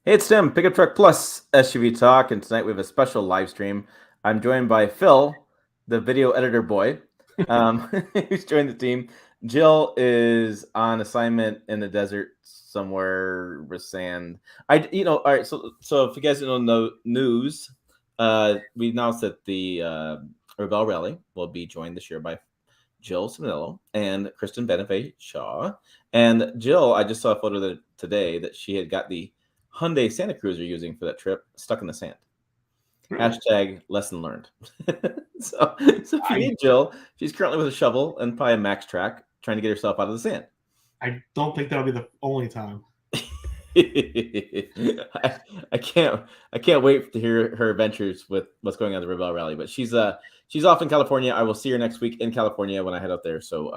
Hey, it's Tim, Pickup Truck Plus SUV Talk, and tonight we have a special live stream. I'm joined by Phil, the video editor boy, who's joined the team. Jill is on assignment in the desert somewhere with sand. All right. So if you guys don't know news, we announced that the Rebel Rally will be joined this year by Jill Simonello and Kristen Benefit Shaw. And Jill, I just saw a photo today that she had got the Hyundai Santa Cruz you're using for that trip stuck in the sand. Hashtag lesson learned. so if you need Jill, she's currently with a shovel and probably a Max Track trying to get herself out of the sand. I don't think that'll be the only time. I can't wait to hear her adventures with what's going on at the Rebel Rally. But she's off in California. I will see her next week in California when I head out there. So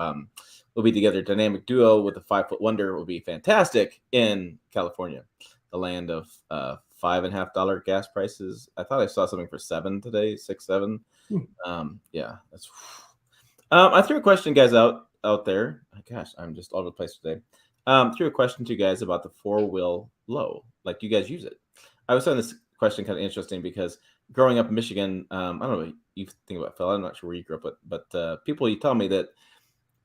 we'll be together. Dynamic duo with a 5-foot wonder will be fantastic in California, the land of $5.50 gas prices. I thought I saw something for $7 today, 6, 7. Yeah, that's. I threw a question, guys, out there. Oh, gosh, I'm just all over the place today. Threw a question to you guys about the 4-wheel low. Like, you guys use it? I was finding this question kind of interesting because growing up in Michigan, I don't know what you think about, Phil. I'm not sure where you grew up, but people, you tell me that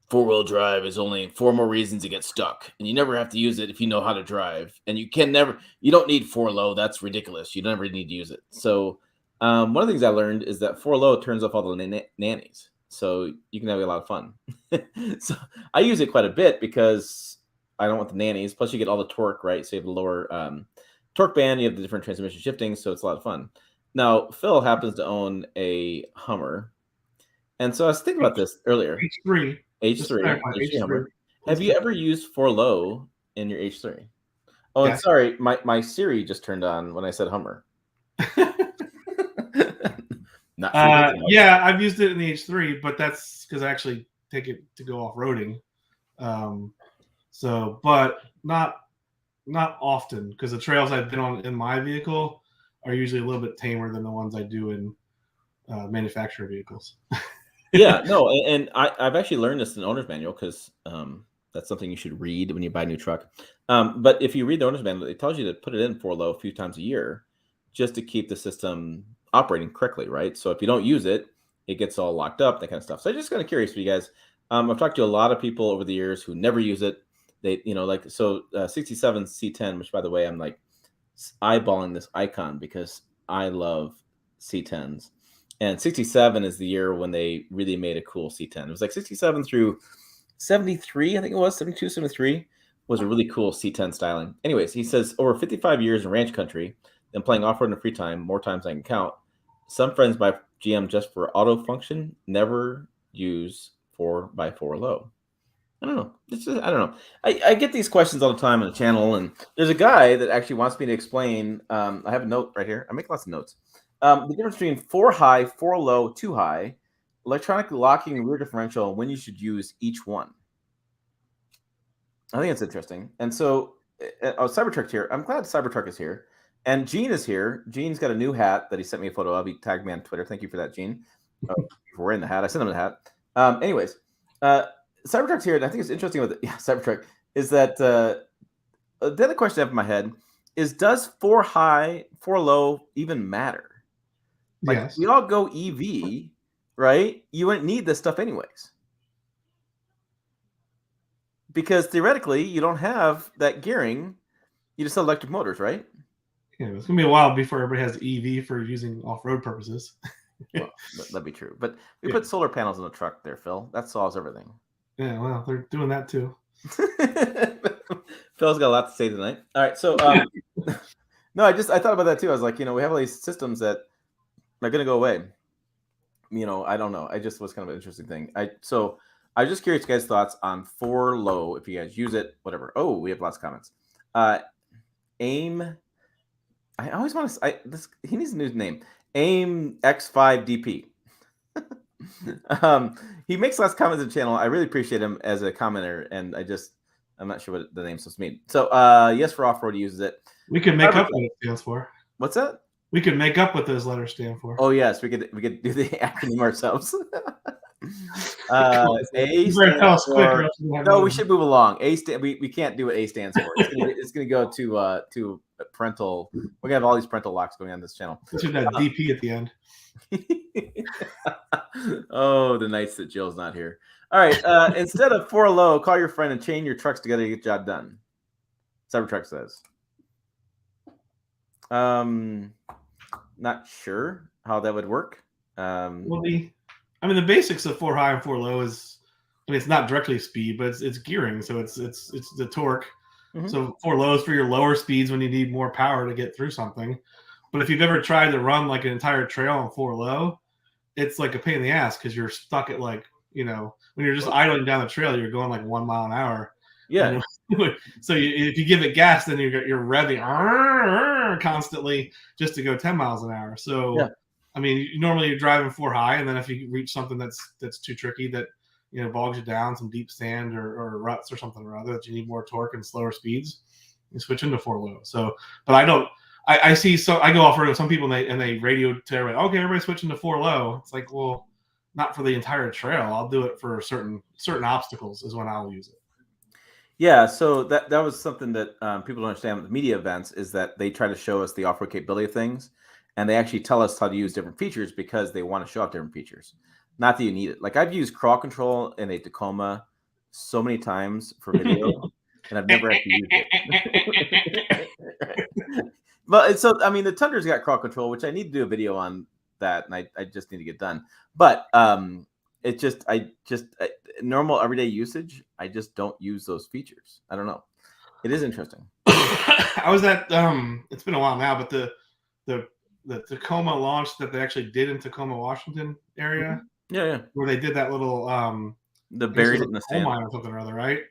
4-wheel drive is only 4 more reasons to get stuck, and you never have to use it if you know how to drive, and you don't need 4-low. That's ridiculous. You never need to use it. So one of the things I learned is that 4-low turns off all the nannies, so you can have a lot of fun. So I use it quite a bit because I don't want the nannies. Plus, you get all the torque, right? So you have the lower torque band. You have the different transmission shifting, so it's a lot of fun. Now, Phil happens to own a Hummer, and so I was thinking about this earlier. H3. H3 Hummer. Have you ever used 4-low in your H3? Oh, Yes. And sorry, my Siri just turned on when I said Hummer. Yeah, I've used it in the H3, but that's because I actually take it to go off-roading. But not often, because the trails I've been on in my vehicle are usually a little bit tamer than the ones I do in manufacturer vehicles. Yeah, no, and I've actually learned this in the owner's manual because that's something you should read when you buy a new truck. But if you read the owner's manual, it tells you to put it in 4-low a few times a year just to keep the system operating correctly, right? So if you don't use it, it gets all locked up, that kind of stuff. So I'm just kind of curious for you guys. I've talked to a lot of people over the years who never use it. They, 67 C10, which by the way, I'm like eyeballing this icon because I love C10s. And 67 is the year when they really made a cool C10. It was like 67 through 73, I think it was, 72, 73 was a really cool C10 styling. Anyways, he says, over 55 years in ranch country and playing off-road in free time, more times I can count. Some friends buy GM just for auto function, never use 4x4 low. I don't know. I don't know. I get these questions all the time on the channel, and there's a guy that actually wants me to explain. I have a note right here. I make lots of notes. The difference between 4 high, 4 low, 2 high, electronic locking, rear differential, and when you should use each one. I think it's interesting. And so, Cybertruck's here. I'm glad Cybertruck is here. And Gene is here. Gene's got a new hat that he sent me a photo of. He tagged me on Twitter. Thank you for that, Gene. We're in the hat. I sent him the hat. Anyways, Cybertruck's here, and I think it's interesting with Cybertruck is that the other question I have in my head is, does 4 high, 4 low even matter? Like, yes. We all go EV, right? You wouldn't need this stuff anyways. Because theoretically, you don't have that gearing. You just have electric motors, right? Yeah, it's going to be a while before everybody has EV for using off-road purposes. Well, that'd be true. But we put solar panels on the truck there, Phil. That solves everything. Yeah, well, they're doing that too. Phil's got a lot to say tonight. All right, so no, I thought about that too. I was like, we have all these systems that are going to go away. I don't know. I just was kind of an interesting thing. I was just curious, guys' thoughts on 4 low. If you guys use it, whatever. Oh, we have lots of comments. AIM. I always want to. He needs a new name. AIM X5DP. He makes lots of comments on the channel. I really appreciate him as a commenter, and I'm not sure what the name's supposed to mean. So yes, for off-road, he uses it. We could make up what it stands for. What's that? We could make up what those letters stand for. Oh yes, we could do the acronym ourselves. A stands for, no, we should move along. We can't do what A stands for. It's gonna go to parental. We're gonna have all these parental locks going on this channel. Especially that DP at the end. Oh, the nights that Jill's not here. All right. Instead of 4 low, call your friend and chain your trucks together to get the job done. Cybertruck says. Not sure how that would work. Well, the basics of 4 high and 4 low is, it's not directly speed, but it's gearing, so it's the torque. Mm-hmm. So 4 low is for your lower speeds when you need more power to get through something. But if you've ever tried to run like an entire trail on 4 low, it's like a pain in the ass because you're stuck at like, when you're just idling down the trail, you're going like 1 mile an hour. Yeah. So if you give it gas, then you're revving constantly just to go 10 miles an hour. So, yeah. Normally you're driving 4 high, and then if you reach something that's too tricky that bogs you down, some deep sand or ruts or something or other that you need more torque and slower speeds, you switch into 4 low. So, but I don't. I see. So I go off road with some people and they radio to everybody. Okay, everybody switching to 4 low. It's like, well, not for the entire trail. I'll do it for certain obstacles is when I'll use it. Yeah, so that was something that people don't understand with media events is that they try to show us the off-road capability of things, and they actually tell us how to use different features because they want to show off different features. Not that you need it. Like I've used crawl control in a Tacoma so many times for video, and I've never actually used it. But so the Tundra's got crawl control, which I need to do a video on that, and I just need to get done. But it just normal everyday usage, I just don't use those features. I don't know. It is interesting. I was at it's been a while now, but the Tacoma launch that they actually did in Tacoma, Washington area. Yeah. Where they did that little the buried in the coal sand mine or something or other, right?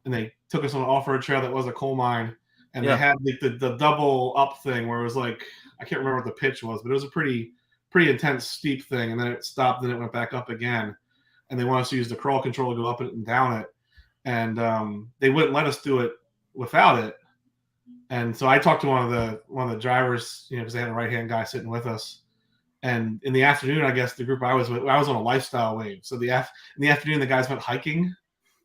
And they took us on an off-road trail that was a coal mine, and they had the double up thing where it was like, I can't remember what the pitch was, but it was a pretty intense steep thing, and then it stopped and it went back up again, and they want us to use the crawl control to go up it and down it, and they wouldn't let us do it without it. And so I talked to one of the drivers, because they had a right-hand guy sitting with us, and in the afternoon, I guess the group I was with, I was on a lifestyle wave, so in the afternoon the guys went hiking.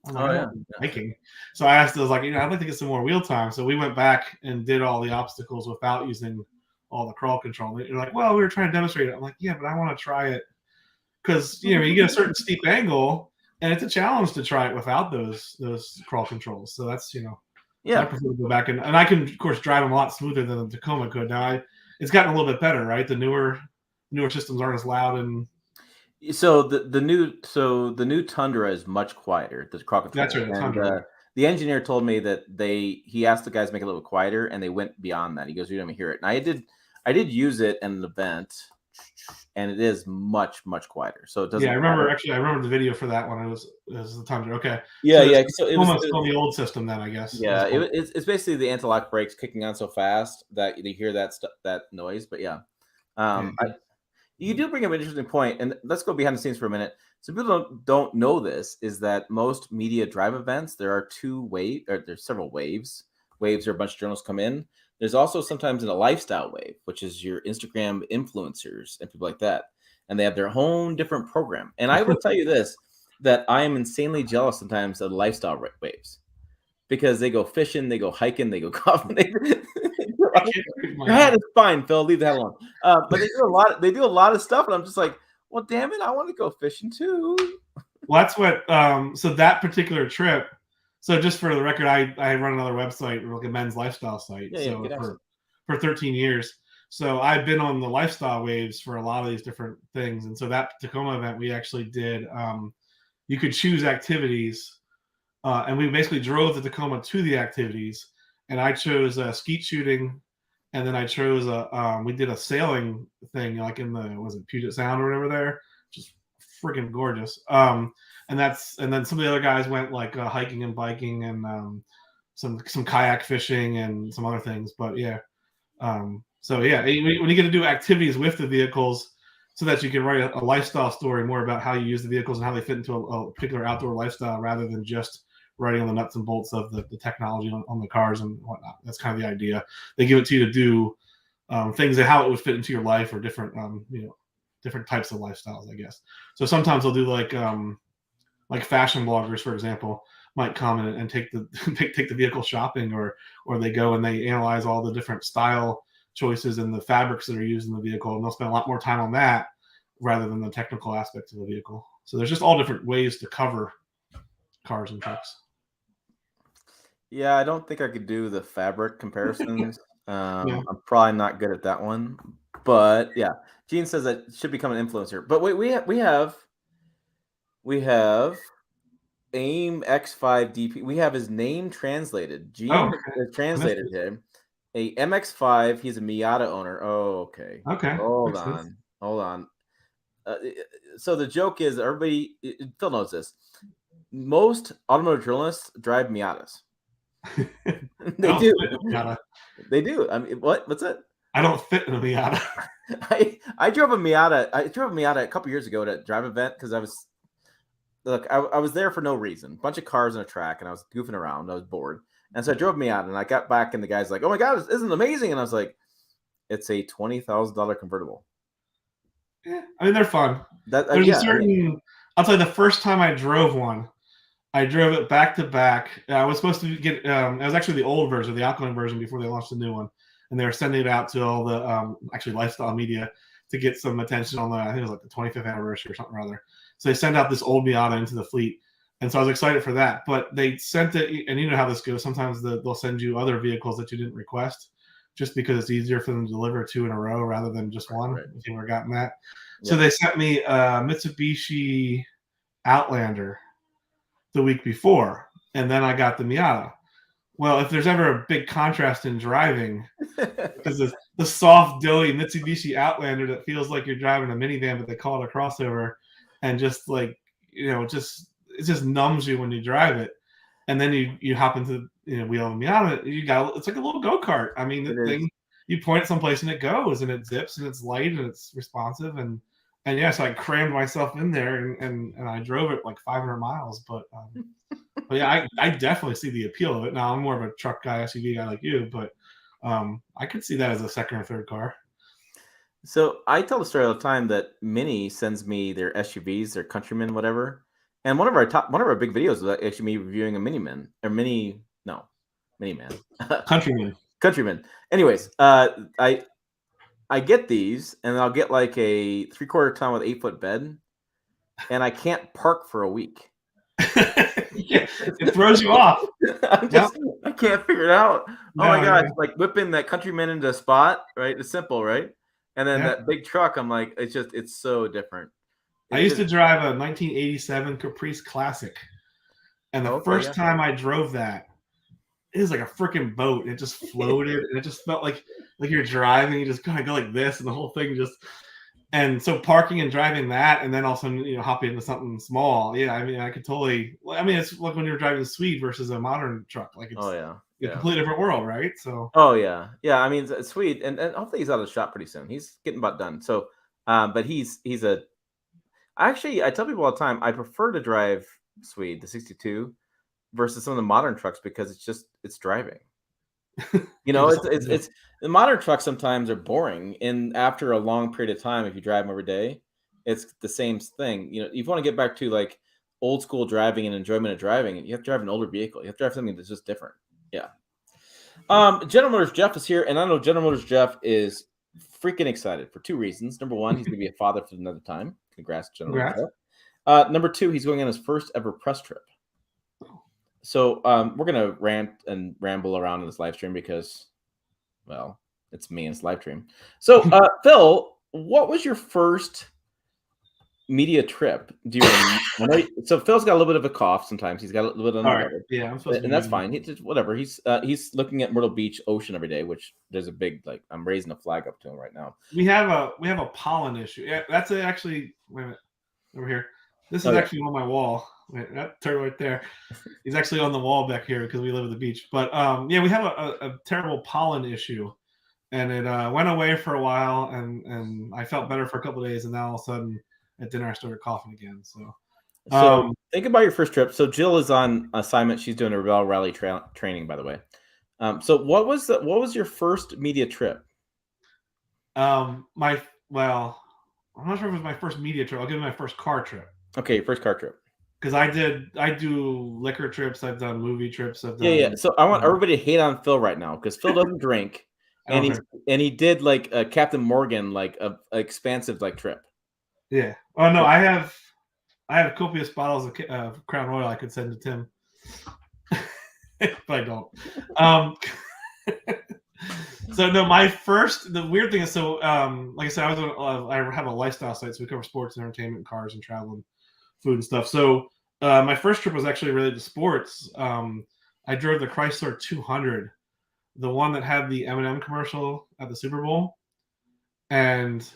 Hiking. So I asked, I was like, I'd like to get some more wheel time. So we went back and did all the obstacles without using all the crawl control. You're like, well, we were trying to demonstrate it. I'm like, yeah, but I want to try it because you get a certain steep angle, and it's a challenge to try it without those crawl controls. So that's I prefer to go back and I can of course drive them a lot smoother than the Tacoma could. Now it's gotten a little bit better, right? The newer systems aren't as loud and. So the new Tundra is much quieter. The crawl control. That's right. The Tundra. The engineer told me that he asked the guys to make it a little quieter, and they went beyond that. He goes, "We don't even hear it." And I did use it in an event, and it is much quieter. So it doesn't. Yeah, I remember the video for that one. It was the Tundra. Okay. Yeah. So it was on the old system then, I guess. Yeah, it's basically the anti-lock brakes kicking on so fast that you hear that noise. But yeah, you do bring up an interesting point, and let's go behind the scenes for a minute. So people don't know this is that most media drive events, there are there's several waves. Waves are a bunch of journalists come in. There's also sometimes a lifestyle wave, which is your Instagram influencers and people like that, and they have their own different program. And I will tell you this, that I am insanely jealous sometimes of the lifestyle waves because they go fishing, they go hiking, they go golfing. Your head is fine, Phil. Leave that alone. But they do a lot of stuff, and I'm just like, well, damn it, I want to go fishing too. Well, that's what. So that particular trip. So just for the record, I run another website, like a men's lifestyle site. For 13 years. So I've been on the lifestyle waves for a lot of these different things, and so that Tacoma event we actually did. You could choose activities, and we basically drove the Tacoma to the activities. And I chose skeet shooting, and then I chose we did a sailing thing like in the Puget Sound or whatever there, just freaking gorgeous. And then some of the other guys went like hiking and biking and some kayak fishing and some other things. But yeah, so yeah, when you get to do activities with the vehicles, so that you can write a lifestyle story more about how you use the vehicles and how they fit into a particular outdoor lifestyle, rather than just writing on the nuts and bolts of the technology on the cars and whatnot. That's kind of the idea. They give it to you to do things and how it would fit into your life or different, different types of lifestyles, I guess. So sometimes they'll do like fashion bloggers, for example. might come and take the take the vehicle shopping, or they go and they analyze all the different style choices and the fabrics that are used in the vehicle, and they'll spend a lot more time on that rather than the technical aspects of the vehicle. So there's just all different ways to cover cars and trucks. Yeah, I don't think I could do the fabric comparisons. I'm probably not good at that one. But yeah, Gene says that should become an influencer. But wait, we have AIM X5 DP. We have his name translated. Gene has translated him. A MX5. He's a Miata owner. Oh, okay. Okay. Hold on. So the joke is, everybody, Phil knows this. Most automotive journalists drive Miatas. They do. They do. I mean, what's it? I don't fit in a Miata. I drove a Miata. I drove a Miata a couple years ago at a drive event because I was there for no reason. A bunch of cars on a track, and I was goofing around. I was bored, and so I drove Miata, and I got back, and the guy's like, "Oh my god, isn't it amazing?" And I was like, "It's a $20,000 convertible." Yeah, I mean, they're fun. There's a certain. I'll tell you, the first time I drove one, I drove it back to back. I was supposed to get. It was actually the old version, the alkaline version, before they launched the new one, and they were sending it out to all the actually lifestyle media to get some attention on the. I think it was like the 25th anniversary or something or other. So they sent out this old Miata into the fleet, and so I was excited for that. But they sent it, and you know how this goes. Sometimes they'll send you other vehicles that you didn't request, just because it's easier for them to deliver 2 in a row rather than just one. Right. If you ever gotten that. Yep. So they sent me a Mitsubishi Outlander the week before, and then I got the Miata. Well, if there's ever a big contrast in driving, because the soft, doughy Mitsubishi Outlander that feels like you're driving a minivan, but they call it a crossover, and just like, it just numbs you when you drive it. And then you hop into wheel of a Miata, it's like a little go-kart. I mean, the thing, you point it someplace and it goes, and it zips, and it's light, and it's responsive, and yes, I crammed myself in there, and I drove it like 500 miles. But yeah, I definitely see the appeal of it. Now, I'm more of a truck guy, SUV guy like you, but I could see that as a second or third car. So I tell the story all the time that Mini sends me their SUVs, their Countryman, whatever. And one of our big videos was actually me reviewing a Miniman. Countryman. Anyways, I get these, and I'll get like a 3/4 ton with 8-foot bed, and I can't park for a week. Yeah, it throws you off. I can't figure it out. Oh my gosh, like whipping that Countryman into a spot, right? It's simple, right? And then that big truck, I'm like, it's so different. I used to drive a 1987 Caprice Classic, and the first time I drove that, it was like a freaking boat. It just floated, and it just felt like you're driving. You just kind of go like this, and the whole thing just. And so parking and driving that, and then also hopping into something small. Yeah, I mean, I could totally. I mean, it's like when you're driving a Swede versus a modern truck. Like, it's a completely different world, right? So. Oh yeah. I mean, it's Swede, and hopefully he's out of the shop pretty soon. He's getting about done. So, but he's a. Actually, I tell people all the time, I prefer to drive Swede, the 62, versus some of the modern trucks, because it's driving. It's the modern trucks sometimes are boring, and after a long period of time, if you drive them every day, it's the same thing. If you want to get back to like old school driving and enjoyment of driving, you have to drive an older vehicle. You have to drive something that's just different. Yeah. General Motors Jeff is here, and I know General Motors Jeff is freaking excited for 2 reasons. Number 1, he's going to be a father for another time. Congrats, General Motors Jeff. Number 2, he's going on his first ever press trip. So we're going to rant and ramble around in this live stream because, well, it's me and it's live stream. So, Phil, what was your first media trip? Do you remember? So Phil's got a little bit of a cough sometimes. He's got a little bit of yeah, I'm supposed to, and that's fine. Whatever. He's looking at Myrtle Beach ocean every day, which there's a big, like, I'm raising a flag up to him right now. We have a pollen issue. Yeah, that's actually, wait a minute, over here. This is actually on my wall. Wait, that turn right there. He's actually on the wall back here because we live at the beach. But yeah, we have a terrible pollen issue, and it went away for a while, and I felt better for a couple of days, and now all of a sudden at dinner I started coughing again. So think about your first trip. So Jill is on assignment. She's doing a Resale rally training, by the way. So what was your first media trip? I'm not sure if it was my first media trip. I'll give it my first car trip. Okay, first car trip. because I do liquor trips, I've done movie trips, I've done. Yeah. So I want everybody to hate on Phil right now because Phil doesn't drink, and he did like a Captain Morgan, like a expansive like trip. Yeah. Oh no, I have copious bottles of Crown Royal I could send to Tim, but I don't. So no, the weird thing is, so like I said, I have a lifestyle site, so we cover sports, entertainment, cars, and travel, and food and stuff. So my first trip was actually related to sports. I drove the Chrysler 200, the one that had the M&M commercial at the Super Bowl, and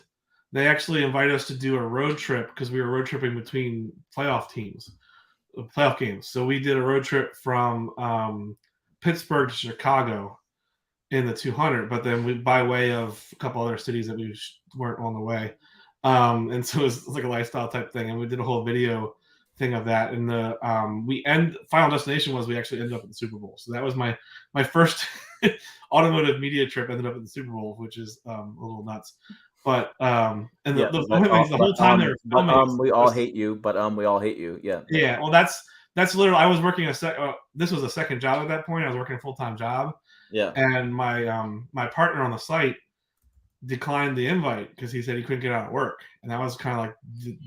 they actually invited us to do a road trip because we were road tripping between playoff games. So we did a road trip from Pittsburgh to Chicago in the 200, but then we by way of a couple other cities that we weren't on the way. And so it was like a lifestyle type thing, and we did a whole video thing of that. And the final destination was we actually ended up at the Super Bowl. So that was my first automotive media trip. Ended up at the Super Bowl, which is a little nuts. But the whole time they were filming, we all hate you, but we all hate you. Yeah. Yeah. Well, that's literally. I was working this was a second job at that point. I was working a full-time job. Yeah. And my partner on the site declined the invite because he said he couldn't get out of work. And that was kind of like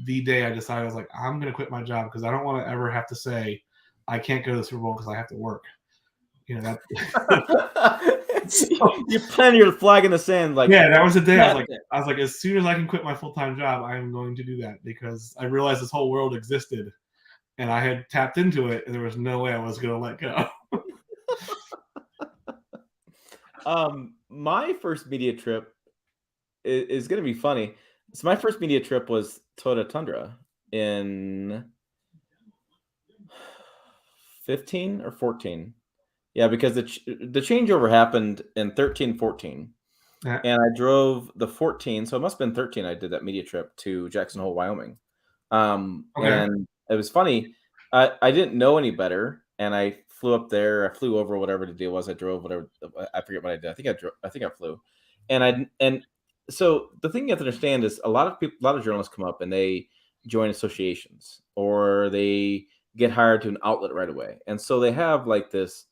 the day I decided, I was like, I'm going to quit my job because I don't want to ever have to say I can't go to the Super Bowl because I have to work. You know, that you planted your flag in the sand. Like, yeah, that was the day I was like, as soon as I can quit my full-time job, I am going to do that because I realized this whole world existed and I had tapped into it and there was no way I was going to let go. My first media trip is going to be funny. So my first media trip was Toyota Tundra in 15 or 14. Yeah, because the changeover happened in 13, 14. Yeah. And I drove the 14, so it must have been 13 I did that media trip to Jackson Hole, Wyoming. And it was funny. I didn't know any better, and I flew up there. I flew over whatever the deal was. I drove whatever. I forget what I did. I think I flew, and so the thing you have to understand is a lot of journalists come up and they join associations or they get hired to an outlet right away, and so they have like this,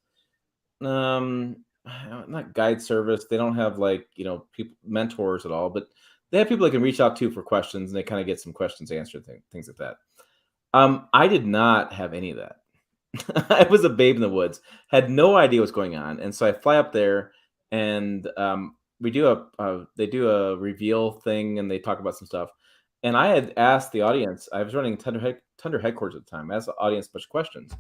not guide service. They don't have like people mentors at all, but they have people they can reach out to for questions, and they kind of get some questions answered, things like that. I did not have any of that. I was a babe in the woods, had no idea what's going on, and so I fly up there, and they do a reveal thing, and they talk about some stuff. And I had asked the audience. I was running Tundra headquarters at the time. I asked the audience a bunch of questions,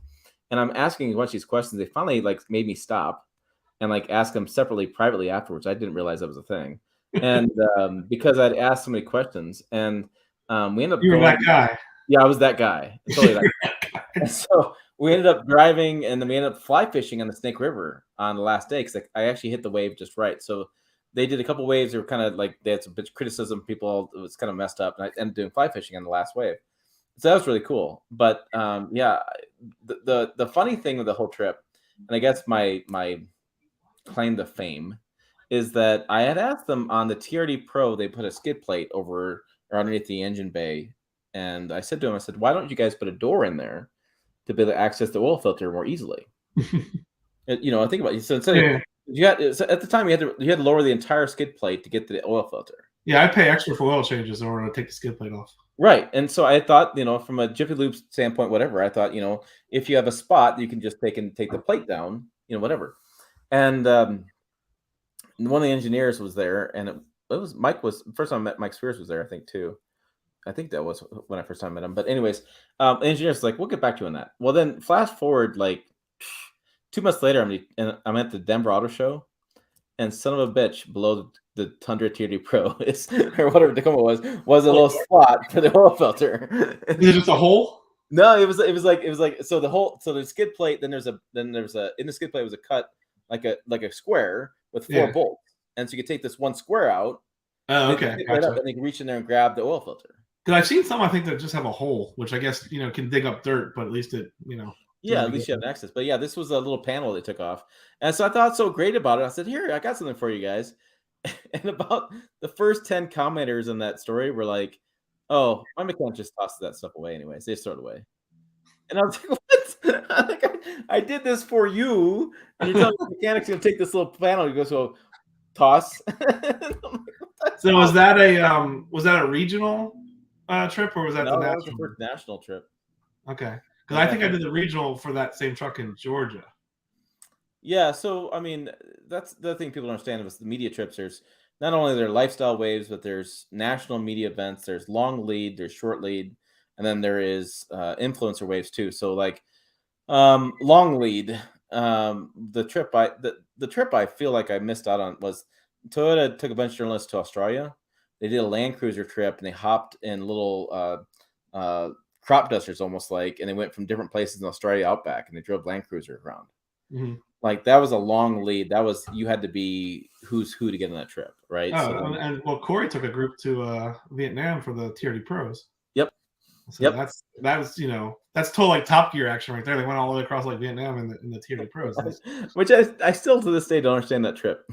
and I'm asking a bunch of these questions. They finally made me stop and ask them separately, privately afterwards. I didn't realize that was a thing, and because I'd asked so many questions, and we ended up. You were that guy. Yeah, I was that guy. Totally that guy. And so we ended up driving, and then we ended up fly fishing on the Snake River on the last day because I actually hit the wave just right. So they did a couple waves. They were kind of they had some bitch criticism. People, it was kind of messed up, and I ended up doing fly fishing on the last wave. So that was really cool. But yeah, the funny thing with the whole trip, and I guess my claim to fame, is that I had asked them on the TRD Pro. They put a skid plate over or underneath the engine bay. And I said to him, I said, why don't you guys put a door in there to be able to access the oil filter more easily? I think about it. So instead of, so at the time you had to lower the entire skid plate to get to the oil filter. Yeah, I pay extra for oil changes in order to take the skid plate off. Right. And so I thought, from a Jiffy Lube standpoint, whatever, I thought, if you have a spot, you can just take the plate down, whatever. And one of the engineers was there, and it was first time I met Mike Spears was there, I think, too. I think that was when I first time met him. But anyways, the engineer's like, we'll get back to you on that. Well, then flash forward 2 months later, I'm at the Denver Auto Show, and son of a bitch, below the Tundra TRD Pro or whatever Tacoma was a little slot for the oil filter. Is it just a hole? No, it was like so the skid plate. Then there's a in the skid plate was a cut like a square with 4 bolts, and so you could take this one square out. Oh, okay. Right up, and they can reach in there and grab the oil filter. Because I've seen some, I think, that just have a hole, which I guess can dig up dirt, but at least it Yeah, at least you have access. But yeah, this was a little panel they took off, and so I thought so great about it. I said, "Here, I got something for you guys." And about the first 10 commenters in that story were like, "Oh, my mechanic just tosses that stuff away, anyways. They just throw it away." And I was like, what? I'm like, I did this for you. And you're telling the mechanic's going to take this little panel. You go, so toss. So was that a regional trip, or was that No, the that was the national? first national trip. Okay, because I think I did the regional for that same truck in Georgia. Yeah, so I mean, that's the thing people don't understand with the media trips. There's not only their lifestyle waves, but there's national media events. There's long lead, there's short lead, and then there is influencer waves too. So like long lead, the trip I feel like I missed out on was Toyota took a bunch of journalists to Australia. They did a Land Cruiser trip and they hopped in little crop dusters almost like, and they went from different places in Australia outback and they drove Land Cruiser around. Mm-hmm. Like that was a long lead. That was you had to be who's who to get on that trip, right? Oh, So and Corey took a group to Vietnam for the TRD Pros. Yep. So that was that's total like Top Gear action right there. They went all the way across like Vietnam in the TRD Pros, which I still to this day don't understand that trip.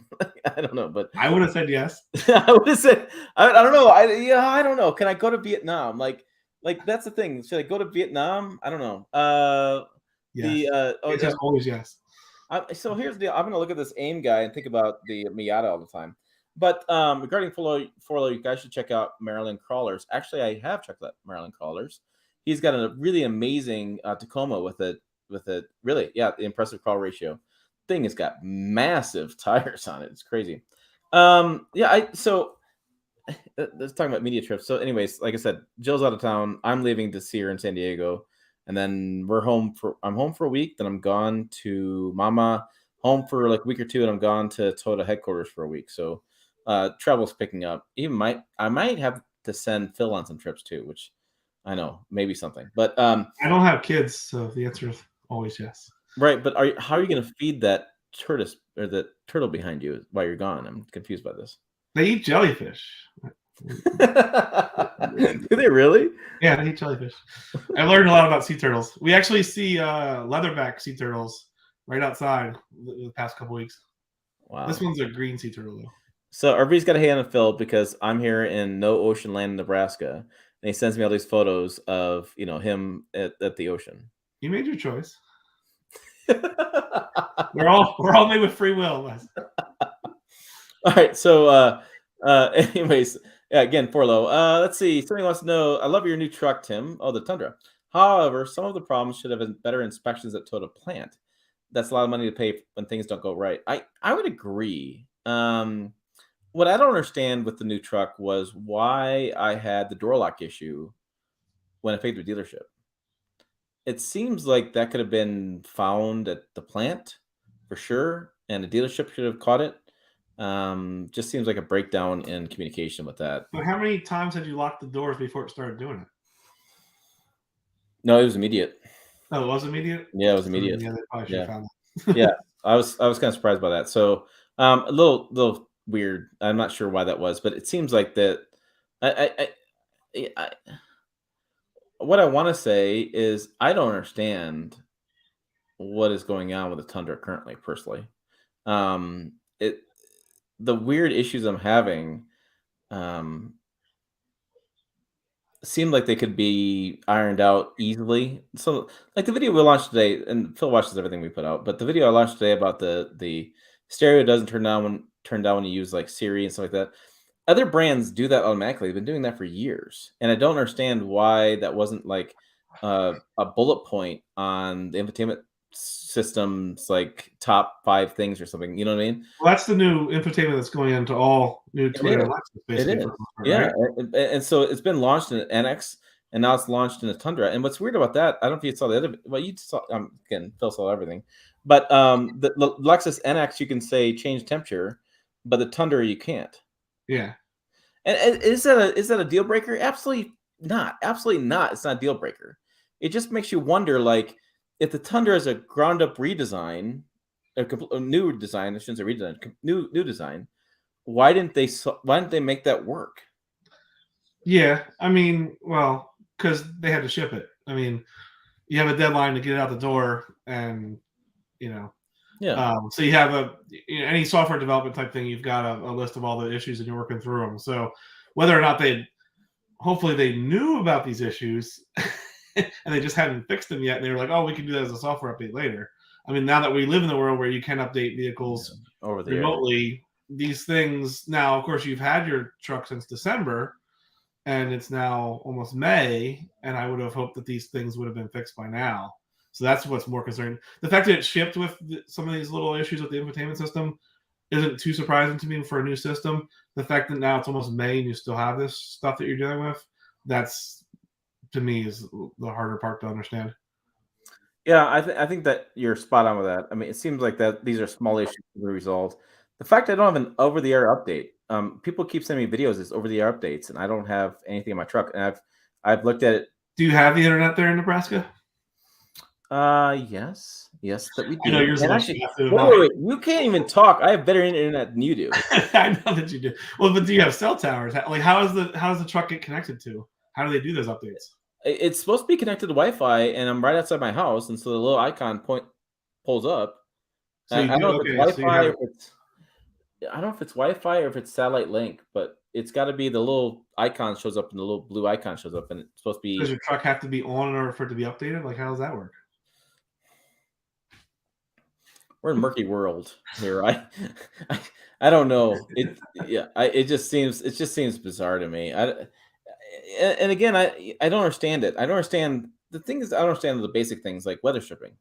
I don't know, but I would have said yes. I would have said I don't know. I don't know. Can I go to Vietnam? Like that's the thing. Should I go to Vietnam? I don't know. Yes. Always yes. So here's the deal. I'm going to look at this AIM guy and think about the Miata all the time. But regarding four-wheeler, you guys should check out Maryland Crawlers. Actually, I have checked out Maryland Crawlers. He's got a really amazing Tacoma with a really, the impressive crawl ratio. Thing has got massive tires on it. It's crazy. So let's talk about media trips. So anyways, like I said, Jill's out of town. I'm leaving to see her in San Diego. And then I'm home for a week. Then I'm gone to Mama, home for like a week or two, and I'm gone to Toyota headquarters for a week. So travel's picking up. I might have to send Phil on some trips too, which I know maybe something. But I don't have kids, so the answer is always yes. Right, but how are you going to feed that tortoise or the turtle behind you while you're gone? I'm confused by this. They eat jellyfish. Do they really? Yeah, they eat jellyfish. I learned a lot about sea turtles. We actually see leatherback sea turtles right outside the past couple weeks. Wow. This one's a green sea turtle though. So everybody's got a hand on Phil because I'm here in no ocean land, Nebraska, and he sends me all these photos of him at the ocean. You made your choice. we're all made with free will. All right, so anyways. Yeah, again, Forlow. Let's see. Somebody wants to know, I love your new truck, Tim. Oh, the Tundra. However, some of the problems should have been better inspections at Toyota plant. That's a lot of money to pay when things don't go right. I would agree. What I don't understand with the new truck was why I had the door lock issue when I paid the dealership. It seems like that could have been found at the plant for sure, and the dealership should have caught it. Just seems like a breakdown in communication with that. But how many times had you locked the doors before it started doing it? No, it was immediate. Oh, it was immediate? Yeah, it was immediate. Yeah, they probably should have found that. Yeah, I was kind of surprised by that. So a little weird. I'm not sure why that was, but it seems like that. What I want to say is I don't understand what is going on with the Tundra currently, personally. The weird issues I'm having seem like they could be ironed out easily. So like the video we launched today, and Phil watches everything we put out, but the video I launched today about the stereo doesn't turn down when you use like Siri and stuff like that. Other brands do that automatically. They've been doing that for years. And I don't understand why that wasn't like a bullet point on the infotainment systems, like top 5 things or something. You know what I mean? Well, that's the new infotainment that's going into all new Toyota Lexus, basically. Yeah. And so it's been launched in an NX, and now it's launched in a Tundra. And what's weird about that, I don't know if you saw the other, well, you saw, again, Phil saw everything. But the Lexus NX, you can say change temperature, but the Tundra, you can't. Yeah. And is that a deal breaker? Absolutely not. Absolutely not. It's not a deal breaker. It just makes you wonder, like, if the Tundra is a ground up redesign, a new design, I shouldn't say redesign, new design, why didn't they make that work? Yeah, I mean, well, because they had to ship it. I mean, you have a deadline to get it out the door, and so you have any software development type thing, you've got a list of all the issues and you're working through them. So whether or not hopefully they knew about these issues and they just hadn't fixed them yet. And they were like, "Oh, we can do that as a software update later." I mean, now that we live in the world where you can update vehicles over the remotely, these things now, of course, you've had your truck since December, and it's now almost May, and I would have hoped that these things would have been fixed by now. So that's what's more concerning. The fact that it shipped with some of these little issues with the infotainment system isn't too surprising to me for a new system. The fact that now it's almost May and you still have this stuff that you're dealing with, that's, to me, is the harder part to understand. Yeah, I think that you're spot on with that. I mean, it seems like that these are small issues to be resolved. The fact I don't have an over-the-air update. People keep sending me videos as over-the-air updates, and I don't have anything in my truck. And I've looked at it. Do you have the internet there in Nebraska? Yes, that we do. I know yours and is actually, wait, you can't even talk. I have better internet than you do. I know that you do. Well, but do you have cell towers? Like, how does the truck get connected to? How do they do those updates? It's supposed to be connected to Wi-Fi, and I'm right outside my house, and so the little icon pulls up. So I don't know if it's Wi-Fi, I don't know if it's Wi-Fi or if it's satellite link, but it's got to be the little icon shows up, and the little blue icon shows up, and it's supposed to be. Does your truck have to be on in order for it to be updated? Like, how does that work? We're in a murky world here. I don't know. It just seems bizarre to me. And again, I don't understand it. I don't understand the thing is I don't understand the basic things like weather stripping.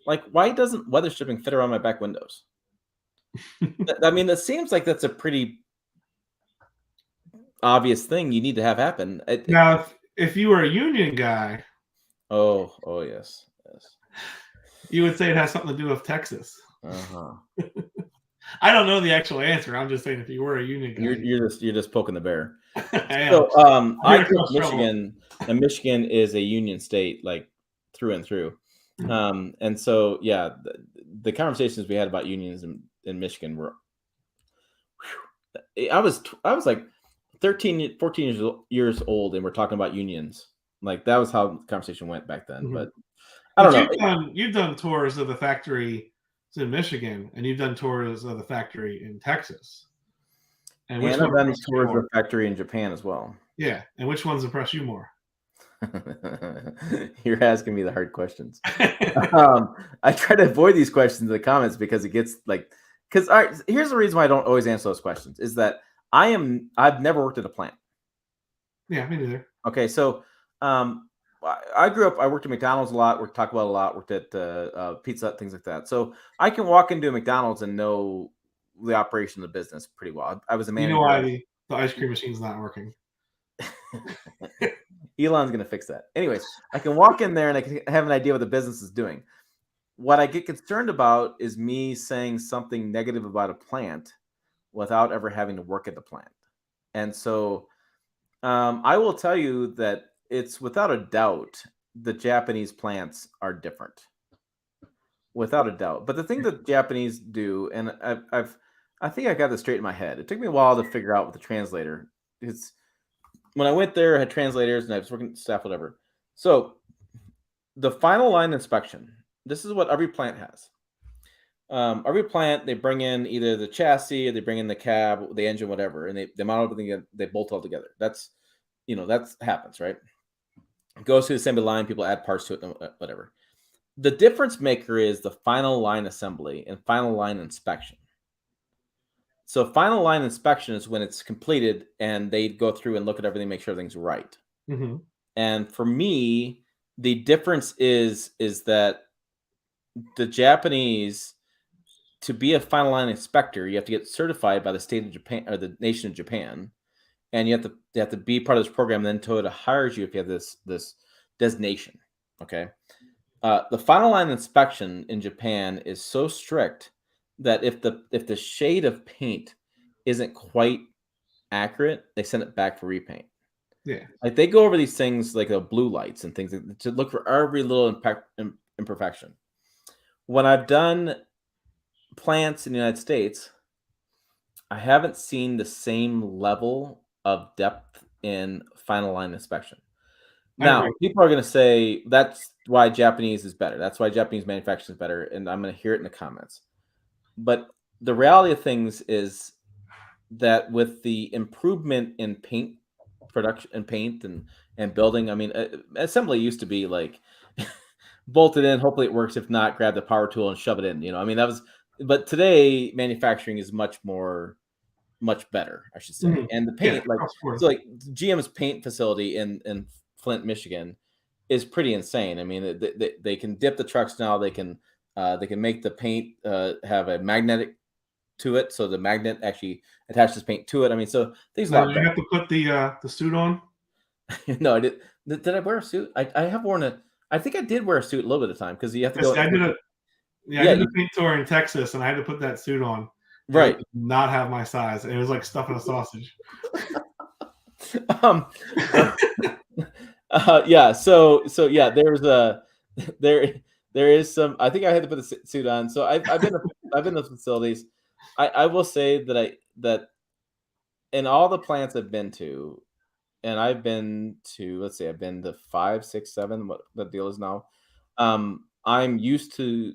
Like, why doesn't weather stripping fit around my back windows? I mean, it seems like that's a pretty obvious thing you need to have happen. Now, if you were a union guy, oh yes, you would say it has something to do with Texas. Uh-huh. I don't know the actual answer. I'm just saying if you were a union guy, you're just poking the bear. So, I grew up in Michigan, and Michigan is a union state, like through and through. And so, yeah, the conversations we had about unions in Michigan were. Whew, I was like 13, 14 years old, and we're talking about unions. Like, that was how the conversation went back then. Mm-hmm. But I don't know. You've done tours of the factory in Michigan, and you've done tours of the factory in Texas. And I've done tours of the factory in Japan as well. Yeah. And which ones impress you more? You're asking me the hard questions. I try to avoid these questions in the comments because it gets like, all right, here's the reason why I don't always answer those questions is that I've never worked at a plant. Yeah, me neither. Okay. So, I grew up, I worked at McDonald's a lot, worked at Taco Bell a lot, worked at Pizza Hut, things like that. So I can walk into a McDonald's and know the operation of the business pretty well. I was a manager. You know why the ice cream machine's not working. Elon's going to fix that. Anyways, I can walk in there and I can have an idea what the business is doing. What I get concerned about is me saying something negative about a plant without ever having to work at the plant. And so I will tell you that it's without a doubt the Japanese plants are different. Without a doubt. But the thing that Japanese do, and I think I got this straight in my head. It took me a while to figure out with the translator. It's when I went there, I had translators and I was working staff, whatever. So the final line inspection, this is what every plant has. Every plant, they bring in either the chassis or they bring in the cab, the engine, whatever, and they mount everything, they bolt it all together. That's happens, right? It goes through the assembly line, people add parts to it, whatever. The difference maker is the final line assembly and final line inspection. So final line inspection is when it's completed and they go through and look at everything, make sure everything's right. Mm-hmm. And for me, the difference is that the Japanese, to be a final line inspector, you have to get certified by the state of Japan or the nation of Japan. And you have to be part of this program. Then Toyota hires you if you have this designation. Okay. The final line inspection in Japan is so strict that if the shade of paint isn't quite accurate, they send it back for repaint. Yeah. Like they go over these things like the blue lights and things to look for every little imperfection. When I've done plants in the United States, I haven't seen the same level of depth in final line inspection. Now, people are going to say that's why Japanese is better. That's why Japanese manufacturing is better. And I'm going to hear it in the comments. But the reality of things is that with the improvement in paint production and paint and building. I mean, assembly used to be like bolt it in, hopefully it works. If not, grab the power tool and shove it in. I mean, that was. But today, manufacturing is much better, I should say. And the paint, so like GM's paint facility in Flint, Michigan, is pretty insane. I mean, they can dip the trucks now. They can make the paint have a magnetic to it, so the magnet actually attaches paint to it. I mean, so things. Now, did you have to put the suit on? No, I did. Did I wear a suit? I have worn a. I think I did wear a suit a little bit of time because you have to go. I did a paint tour in Texas, and I had to put that suit on. Right. Not have my size. It was like stuffing a sausage. Yeah. So yeah, there is some. I think I had to put the suit on. So I've been to facilities. I will say that in all the plants I've been to, and I've been to, let's say I've been to 5, 6, 7. What the deal is now. I'm used to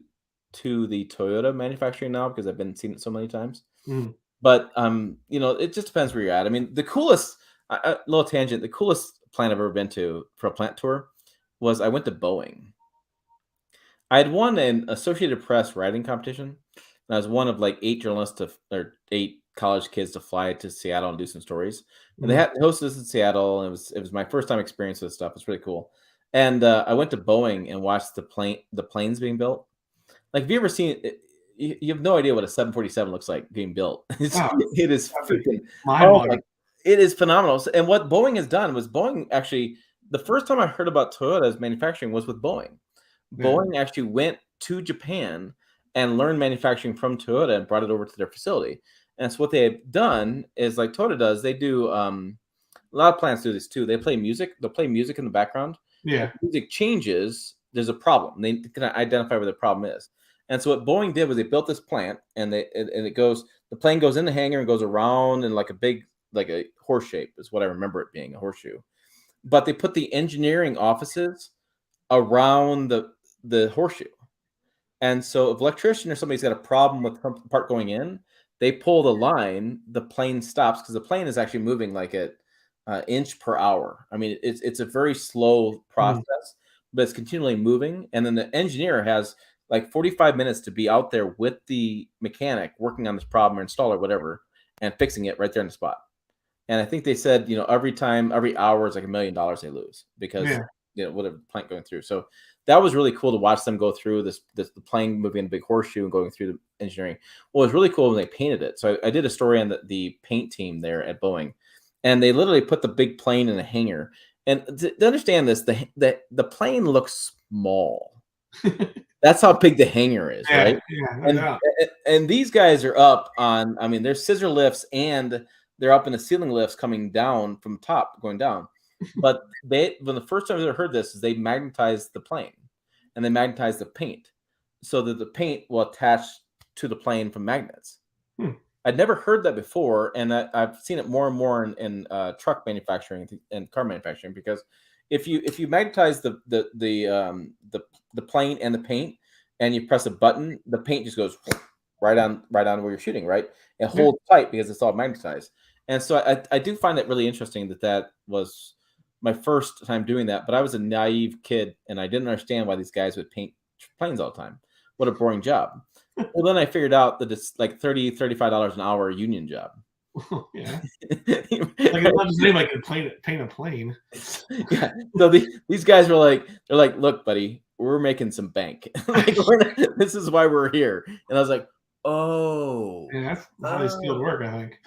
the Toyota manufacturing now because I've been seeing it so many times. But it just depends where you're at. I mean, the coolest little tangent, the coolest plant I've ever been to for a plant tour was I went to Boeing. I had won an Associated Press writing competition. And I was one of like 8 journalists or 8 college kids to fly to Seattle and do some stories. And they hosted us in Seattle, and it was my first time experience with this stuff. It's really cool. And I went to Boeing and watched the planes being built. Like, have you ever seen it? You have no idea what a 747 looks like being built. It is freaking it is phenomenal. And what Boeing has done was Boeing actually, the first time I heard about Toyota's manufacturing was with Boeing. Boeing actually went to Japan and learned manufacturing from Toyota and brought it over to their facility. And so what they have done is, like Toyota does, they do a lot of plants do this too. They play music. They'll play music in the background. Yeah. If music changes, there's a problem. They can identify where the problem is. And so what Boeing did was they built this plant, and the plane goes in the hangar and goes around in like a horse shape is what I remember it being, a horseshoe. But they put the engineering offices around the horseshoe. And so if electrician or somebody's got a problem with part going in, they pull the line, the plane stops because the plane is actually moving like at inch per hour. I mean, it's a very slow process, but it's continually moving. And then the engineer has like 45 minutes to be out there with the mechanic working on this problem or installer, whatever, and fixing it right there on the spot. And I think they said, every hour is like $1 million they lose because, whatever plant going through. So that was really cool to watch them go through the plane moving in a big horseshoe and going through the engineering. Well, it was really cool when they painted it. So I did a story on the paint team there at Boeing, and they literally put the big plane in a hangar. And to understand this, the plane looks small. That's how big the hangar is, right? Yeah, and these guys are up on, I mean, there's scissor lifts and they're up in the ceiling lifts coming down from top, going down. But when the first time I ever heard this is they magnetized the plane and they magnetized the paint so that the paint will attach to the plane from magnets. I'd never heard that before, and I've seen it more and more in truck manufacturing and car manufacturing, because if you magnetize the plane and the paint and you press a button, the paint just goes right on where you're shooting, right? It holds tight because it's all magnetized. And so I do find it really interesting that was my first time doing that, but I was a naive kid and I didn't understand why these guys would paint planes all the time. What a boring job. Well, then I figured out that it's like $30, $35 an hour union job. Yeah. Like, it's not just anybody can paint a plane. Yeah. So these guys were like, they're like, look, buddy, we're making some bank. Like, this is why we're here. And I was like, oh. Yeah, that's highly skilled work, I think.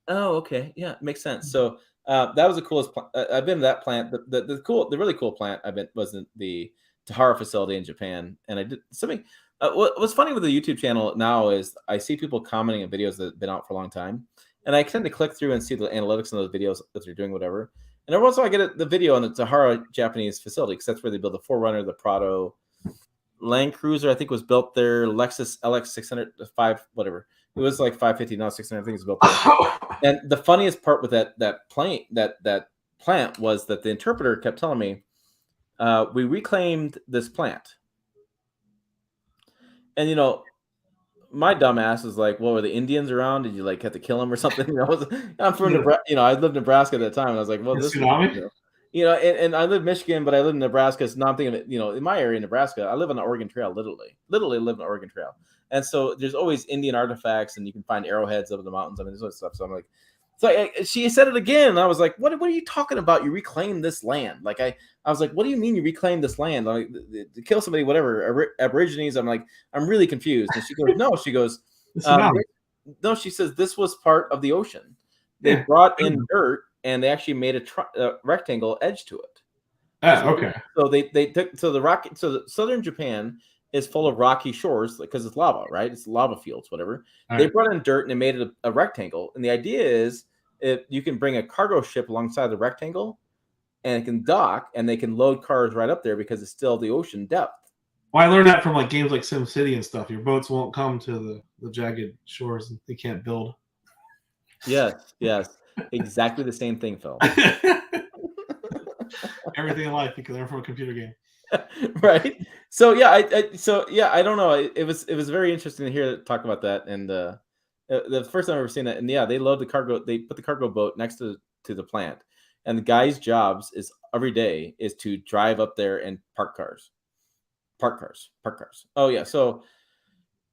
Oh, okay. Yeah, makes sense. So that was the coolest. I've been to that plant. The really cool plant I've been was the Tahara facility in Japan, and I did something. What's funny with the YouTube channel now is I see people commenting on videos that have been out for a long time, and I tend to click through and see the analytics on those videos that they're doing, whatever. And every once in a while I get the video on the Tahara Japanese facility, because that's where they build the 4Runner, the Prado, Land Cruiser, I think was built there, Lexus LX 600, 5, whatever. It was like 550, now 600. I think it's built there. And the funniest part with that plant was that the interpreter kept telling me, we reclaimed this plant. And my dumbass is like, "What were the Indians around? Did you like have to kill them or something?" I'm from Nebraska. I lived in Nebraska at that time, and I was like, "Well, this is." Tsunami? And I live in Michigan, but I live in Nebraska. So now I'm thinking, in my area, Nebraska, I live on the Oregon Trail, literally live on the Oregon Trail. And so there's always Indian artifacts, and you can find arrowheads up in the mountains. I mean, there's other stuff. So I'm like, she said it again, and I was like, what are you talking about? You reclaim this land? Like I was like, what do you mean you reclaim this land? Like to kill somebody, whatever, Aborigines? I'm like, I'm really confused. And she goes, no. She goes, no. She says this was part of the ocean. They brought in dirt, and they actually made a rectangle edge to it. Okay. So they took the southern Japan is full of rocky shores because it's lava, right? It's lava fields, whatever. They brought in dirt and they made it a rectangle. And the idea is if you can bring a cargo ship alongside the rectangle and it can dock and they can load cars right up there because it's still the ocean depth. Well, I learned that from like games like Sim City and stuff. Your boats won't come to the jagged shores and they can't build. Yes. Exactly the same thing, Phil. Everything in life you can learn from a computer game. Right. So yeah, I don't know. It was very interesting to hear talk about that. And the first time I've ever seen that. And yeah, they load the cargo. They put the cargo boat next to the plant, and the guy's jobs is every day is to drive up there and park cars. Oh yeah. So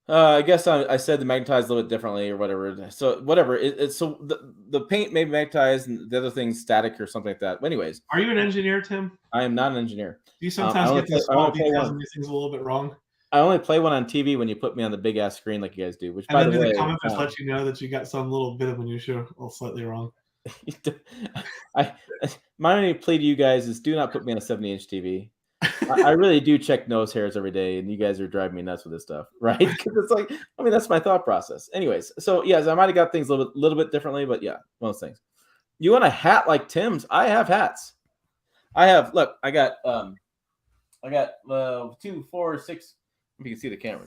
I guess I said the magnetized a little bit differently or whatever. So whatever. It's so the paint may be magnetized and the other thing's static or something like that. But anyways, are you an engineer, Tim? I am not an engineer. Do you sometimes get the small details and these things a little bit wrong? I only play one on TV when you put me on the big ass screen like you guys do. Which, and by then the way, the comment just let you know that you got some little bit of minutia or slightly wrong. My only plea to you guys is do not put me on a 70-inch TV. I really do check nose hairs every day, and you guys are driving me nuts with this stuff, right? Because it's like, I mean, that's my thought process. Anyways, so yes, I might have got things a little bit differently, but yeah, one of those things. You want a hat like Tim's? I have hats. I have. Look, I got 2, 4, 6. If you can see the camera.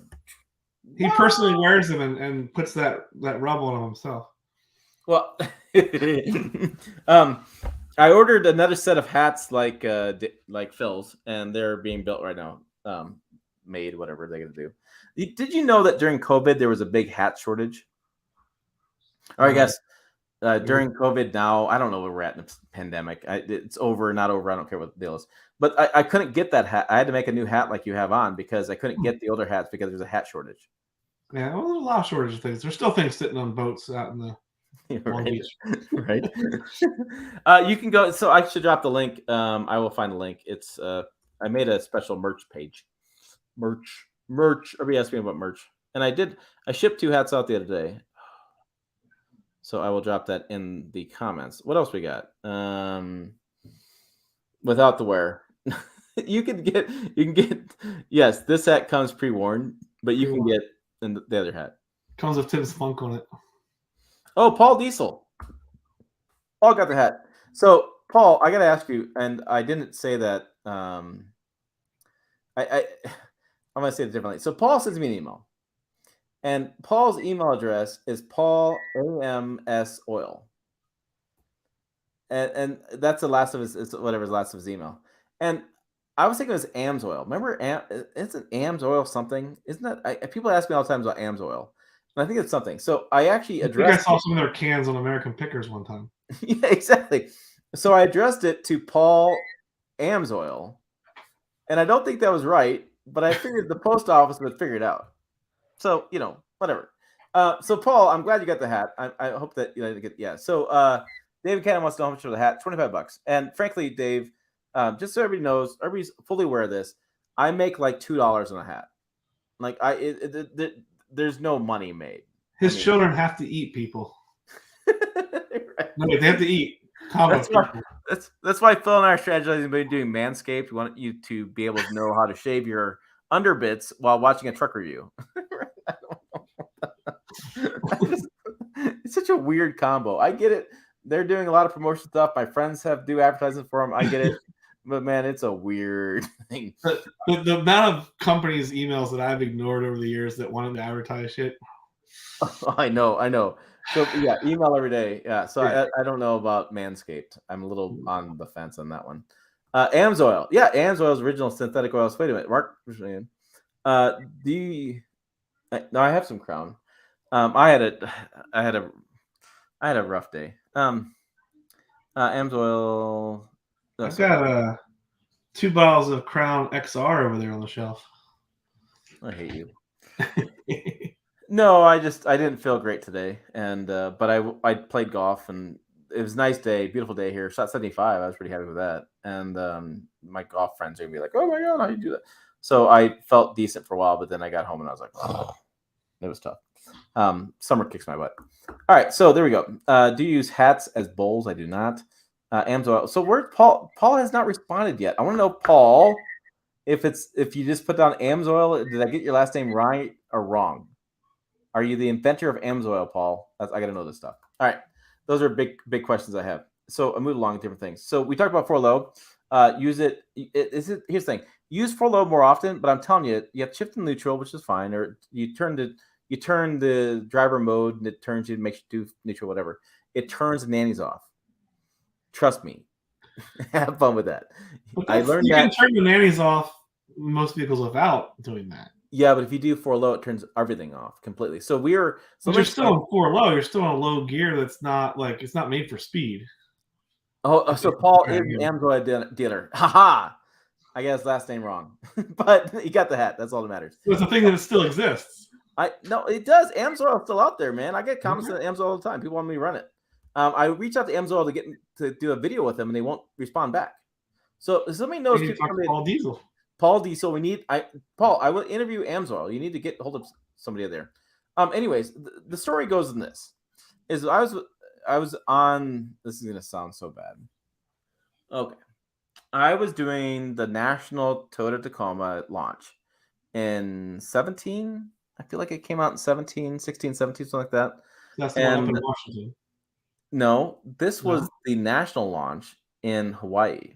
He personally wears them and puts that rub on himself. Well, I ordered another set of hats like Phil's, and they're being built right now. Made, whatever they're gonna do. Did you know that during COVID there was a big hat shortage? Or I guess during COVID now, I don't know where we're at in the pandemic. It's over, not over. I don't care what the deal is. But I couldn't get that hat. I had to make a new hat like you have on because I couldn't get the older hats because there's a hat shortage. Yeah, well, there's a lot of shortage of things. There's still things sitting on boats out in the Long Beach. Right. You can go. So I should drop the link. I will find the link. It's I made a special merch page. Merch. Everybody asked me about merch, and I shipped 2 hats out the other day. So I will drop that in the comments. What else we got? Without the wear. you can get yes, this hat comes pre-worn, but you can get the other hat. Comes with Tim's Funk on it. Oh, Paul Diesel. Paul got the hat. So Paul, I gotta ask you, and I didn't say that. I'm gonna say it differently. So Paul sends me an email. And Paul's email address is Paul AMS Oil. And that's the last of his whatever's last of his email. And I was thinking it was AMS Oil. Remember, isn't AMS Oil something? Isn't that people ask me all the time about AMS Oil? And I think it's something. So I actually addressed. I saw some of their cans on American Pickers one time. Yeah, exactly. So I addressed it to Paul AMS Oil, and I don't think that was right, but I figured the post office would figure it out. So, whatever. So Paul, I'm glad you got the hat. I hope that yeah. So David Cannon wants to know how much for the hat. $25. And frankly, Dave, just so everybody knows, everybody's fully aware of this. I make like $2 on a hat. Like there's no money made. His children have to eat, people. Right. No, they have to eat. That's why Phil and I are strategizing about doing Manscaped. We want you to be able to know how to shave your underbits while watching a truck review. It's such a weird combo. I get it. They're doing a lot of promotion stuff. My friends do advertising for them. I get it. But man, it's a weird thing. The amount of companies' emails that I've ignored over the years that wanted to advertise shit. I know. So yeah, email every day. Yeah. So I don't know about Manscaped. I'm a little on the fence on that one. AMS Oil. Yeah, AMS Oil's original synthetic oils. Wait a minute, Mark. No, I have some Crown. I had a rough day. Amsoil. I've got 2 bottles of Crown XR over there on the shelf. I hate you. No, I didn't feel great today, and but I played golf, and it was a nice day, beautiful day here. Shot 75. I was pretty happy with that, and my golf friends are gonna be like, "Oh my god, how do you do that?" So I felt decent for a while, but then I got home and I was like, oh, it was tough. Summer kicks my butt. All right, so there we go. Do you use hats as bowls? I do not. Amsoil. So where's Paul? Paul has not responded yet. I want to know, Paul, if you just put down Amsoil, did I get your last name right or wrong? Are you the inventor of Amsoil, Paul? I got to know this stuff. All right, those are big questions I have. So I move along with different things. So we talked about 4-low. Use it. Here's the thing. Use 4-low more often, but I'm telling you, you have shift to neutral, which is fine, or you turn the driver mode and it turns you, makes you do neutral, whatever. It turns the nannies off. Trust me. Have fun with that. I learned you can turn the nannies off most vehicles without doing that. Yeah, but if you do 4-low, it turns everything off completely. So you're still on 4-low. You're still on a low gear that's not like it's not made for speed. Oh, so Paul is an Amsoil dealer. Haha. I got his last name wrong, but he got the hat. That's all that matters. It's a thing that still exists. No, it does. Amsoil is still out there, man. I get comments on Amsoil all the time. People want me to run it. I reach out to Amsoil to do a video with them, and they won't respond back. So if somebody knows Paul Diesel. Paul Diesel, Paul. I will interview Amsoil. You need to get hold of somebody there. Anyways, the story goes in this: is I was on. This is gonna sound so bad. Okay, I was doing the National Toyota Tacoma launch in 17. I feel like it came out in 16, 17, something like that. That's the one up in Washington. No, this was the national launch in Hawaii.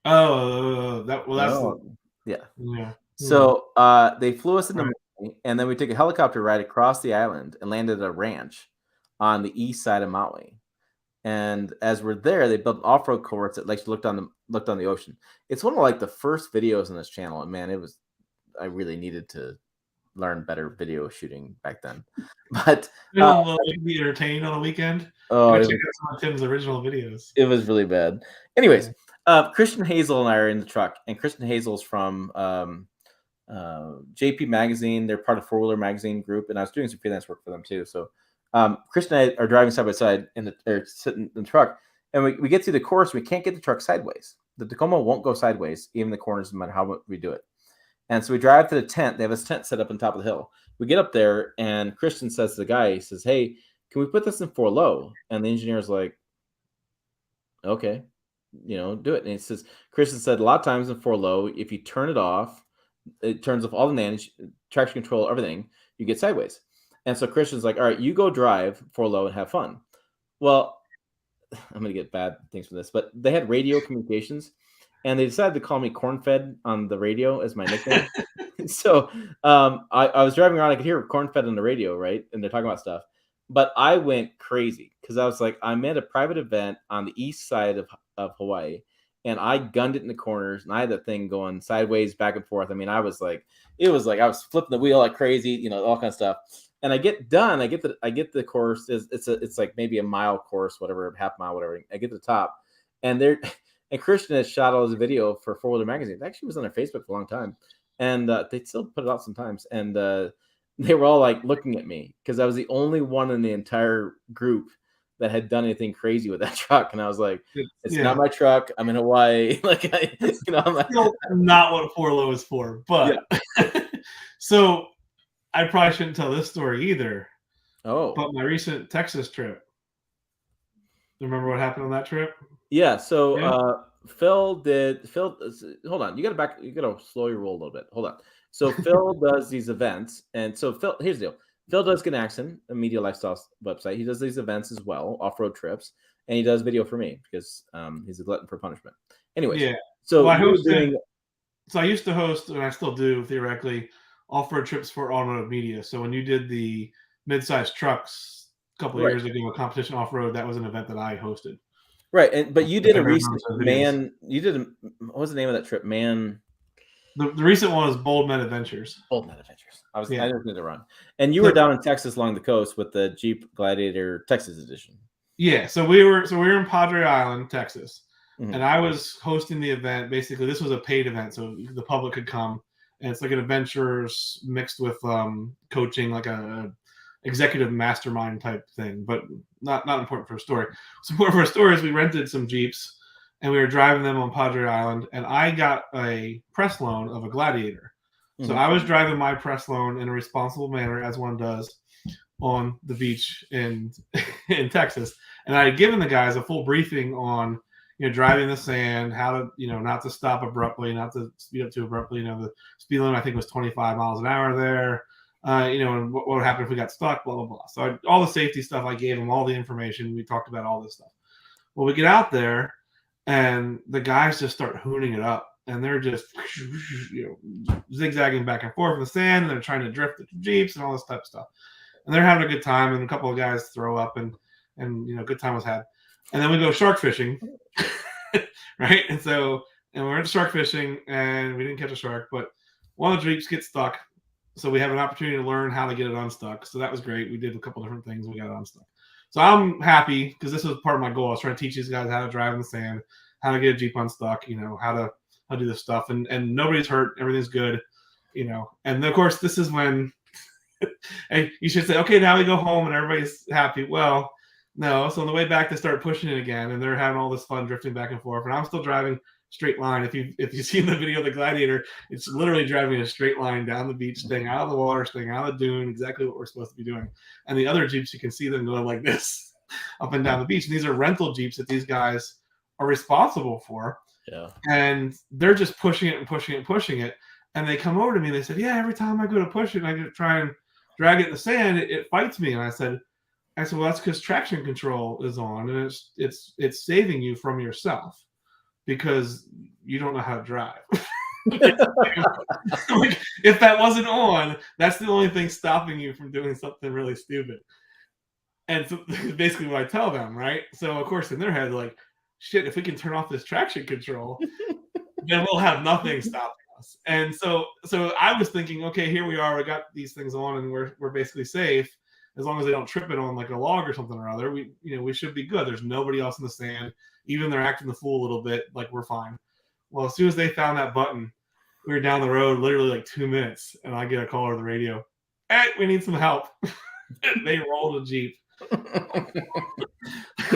Oh, yeah. So they flew us into Maui, and then we took a helicopter ride across the island and landed at a ranch on the east side of Maui. And as we're there, they built an off-road course that lets you looked on the ocean. It's one of like the first videos on this channel, and man, I really needed to learn better video shooting back then. But be entertained on a weekend. Oh, check out some of Tim's original videos. It was really bad. Anyways, Christian Hazel and I are in the truck, and Christian Hazel's from JP Magazine. They're part of 4-Wheeler Magazine group, and I was doing some freelance work for them too. So Christian and I are driving side by side sitting in the truck, and we get through the course. We can't get the truck sideways. The Tacoma won't go sideways, even the corners, no matter how we do it. And so we drive to the tent. They have this tent set up on top of the hill. We get up there, and Christian says to the guy, he says, "Hey, can we put this in 4-low?" And the engineer's like, "Okay, do it." And he says, Christian said, a lot of times in 4-low, if you turn it off, it turns off all the nannies, traction control, everything, you get sideways. And so Christian's like, "All right, you go drive 4-low and have fun." Well, I'm going to get bad things from this, but they had radio communications, and they decided to call me Cornfed on the radio as my nickname. So I was driving around. I could hear Cornfed on the radio, right? And they're talking about stuff. But I went crazy because I was like, I'm at a private event on the east side of Hawaii, and I gunned it in the corners, and I had that thing going sideways, back and forth. I mean, it was like I was flipping the wheel like crazy, all kind of stuff. And I get done. I get the course. It's like maybe a mile course, whatever, half mile, whatever. I get to the top, and Christian has shot all his video for 4-Wheeler Magazine. It actually was on their Facebook for a long time, and they still put it out sometimes. And they were all like looking at me because I was the only one in the entire group that had done anything crazy with that truck. And I was like, it's not my truck. I'm in Hawaii. Like, I'm like, not what 4-low is for. But so I probably shouldn't tell this story either. Oh, but my recent Texas trip. Remember what happened on that trip? Yeah. So Phil, hold on. You got to slow your roll a little bit. Hold on. So Phil does these events. And so Phil, here's the deal. Phil does Good Action, a media lifestyle website. He does these events as well, off-road trips. And he does video for me because he's a glutton for punishment. Anyways. Yeah. So I used to host, and I still do theoretically, off-road trips for automotive media. So when you did the mid-sized trucks a couple of years ago, a competition off-road, that was an event that I hosted. Right, but you did a recent what was the name of that trip? The recent one was Bold Men Adventures. Bold Men Adventures. I just did it wrong. And you were down in Texas along the coast with the Jeep Gladiator Texas edition. Yeah, so we were in Padre Island, Texas, and I was hosting the event. Basically, this was a paid event, so the public could come, and it's like an adventures mixed with coaching, like a executive mastermind type thing, but not important for a story. What's important for a story is we rented some Jeeps, and we were driving them on Padre Island, and I got a press loan of a Gladiator. So I was driving my press loan in a responsible manner, as one does, on the beach in Texas, and I had given the guys a full briefing on driving the sand, how to not to stop abruptly, not to speed up too abruptly. The speed limit I think was 25 miles an hour there. And what would happen if we got stuck, blah blah blah. So all the safety stuff, I gave them all the information. We talked about all this stuff. Well, we get out there, and the guys just start hooning it up. And they're just zigzagging back and forth in the sand, and they're trying to drift the Jeeps and all this type of stuff. And they're having a good time, and a couple of guys throw up, and good time was had. And then we go shark fishing, right? And we're in shark fishing, and we didn't catch a shark, but one of the Jeeps gets stuck. So we have an opportunity to learn how to get it unstuck. So that was great. We did a couple different things. We got it unstuck. So I'm happy because this was part of my goal. I was trying to teach these guys how to drive in the sand, how to get a Jeep unstuck, how to do this stuff. And nobody's hurt. Everything's good, And of course, this is when and you should say, okay, now we go home and everybody's happy. Well, no. So on the way back, they start pushing it again, and they're having all this fun drifting back and forth. And I'm still driving straight line. If you've seen the video of the Gladiator, it's literally driving a straight line down the beach, staying out of the water, staying out of the dune, exactly what we're supposed to be doing. And the other Jeeps, you can see them going like this up and down the beach. And these are rental Jeeps that these guys are responsible for. Yeah. And they're just pushing it and pushing it and pushing it. And they come over to me and they said, yeah, every time I go to push it and I go to try and drag it in the sand, it fights me. And I said, well, that's because traction control is on, and it's saving you from yourself because you don't know how to drive. Like, if that wasn't on, that's the only thing stopping you from doing something really stupid. And so basically what I tell them, right? So of course in their head, like, shit, if we can turn off this traction control, then we'll have nothing stopping us. And so I was thinking, okay, here we are, we got these things on, and we're basically safe. As long as they don't trip it on like a log or something or other, we should be good. There's nobody else in the sand. Even they're acting the fool a little bit, like we're fine. Well, as soon as they found that button, we were down the road literally like 2 minutes, and I get a call over the radio. Hey, we need some help. They rolled a Jeep in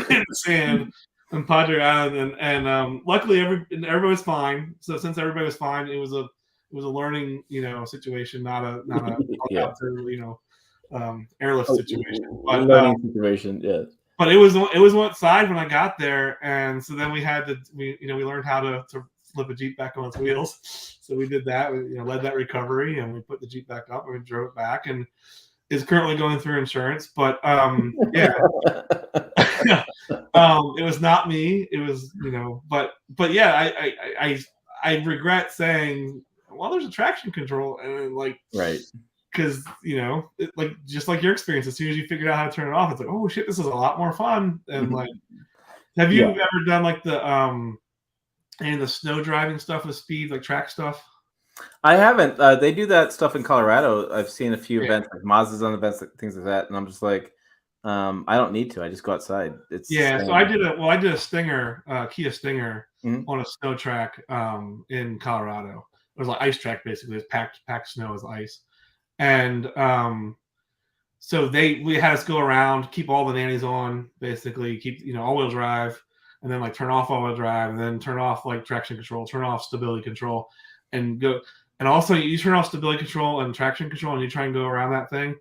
the sand on Padre Island, and luckily everybody was fine. So since everybody was fine, it was a learning situation, not a yeah. Airlift situation. But, learning situation, yeah. But it was one side when I got there, and so then we learned how to flip a Jeep back on its wheels. So we did that. We led that recovery, and we put the Jeep back up, and we drove it back, and is currently going through insurance. But yeah, it was not me. It was but yeah, I regret saying, well, there's a traction control, and like right. Because like just like your experience, as soon as you figured out how to turn it off, it's like, oh shit, this is a lot more fun. And like, have you ever done like the snow driving stuff with speed, like track stuff? I haven't. They do that stuff in Colorado. I've seen a few events, like Mazda's on events, things like that, and I'm just like, I don't need to. I just go outside. So I did a Stinger, Kia Stinger, on a snow track in Colorado. It was like ice track basically. It was packed snow as ice. And so we had us go around, keep all the nannies on, basically keep all-wheel drive, and then like turn off all-wheel drive, and then turn off like traction control, turn off stability control, and go. And also you turn off stability control and traction control, and you try and go around that thing.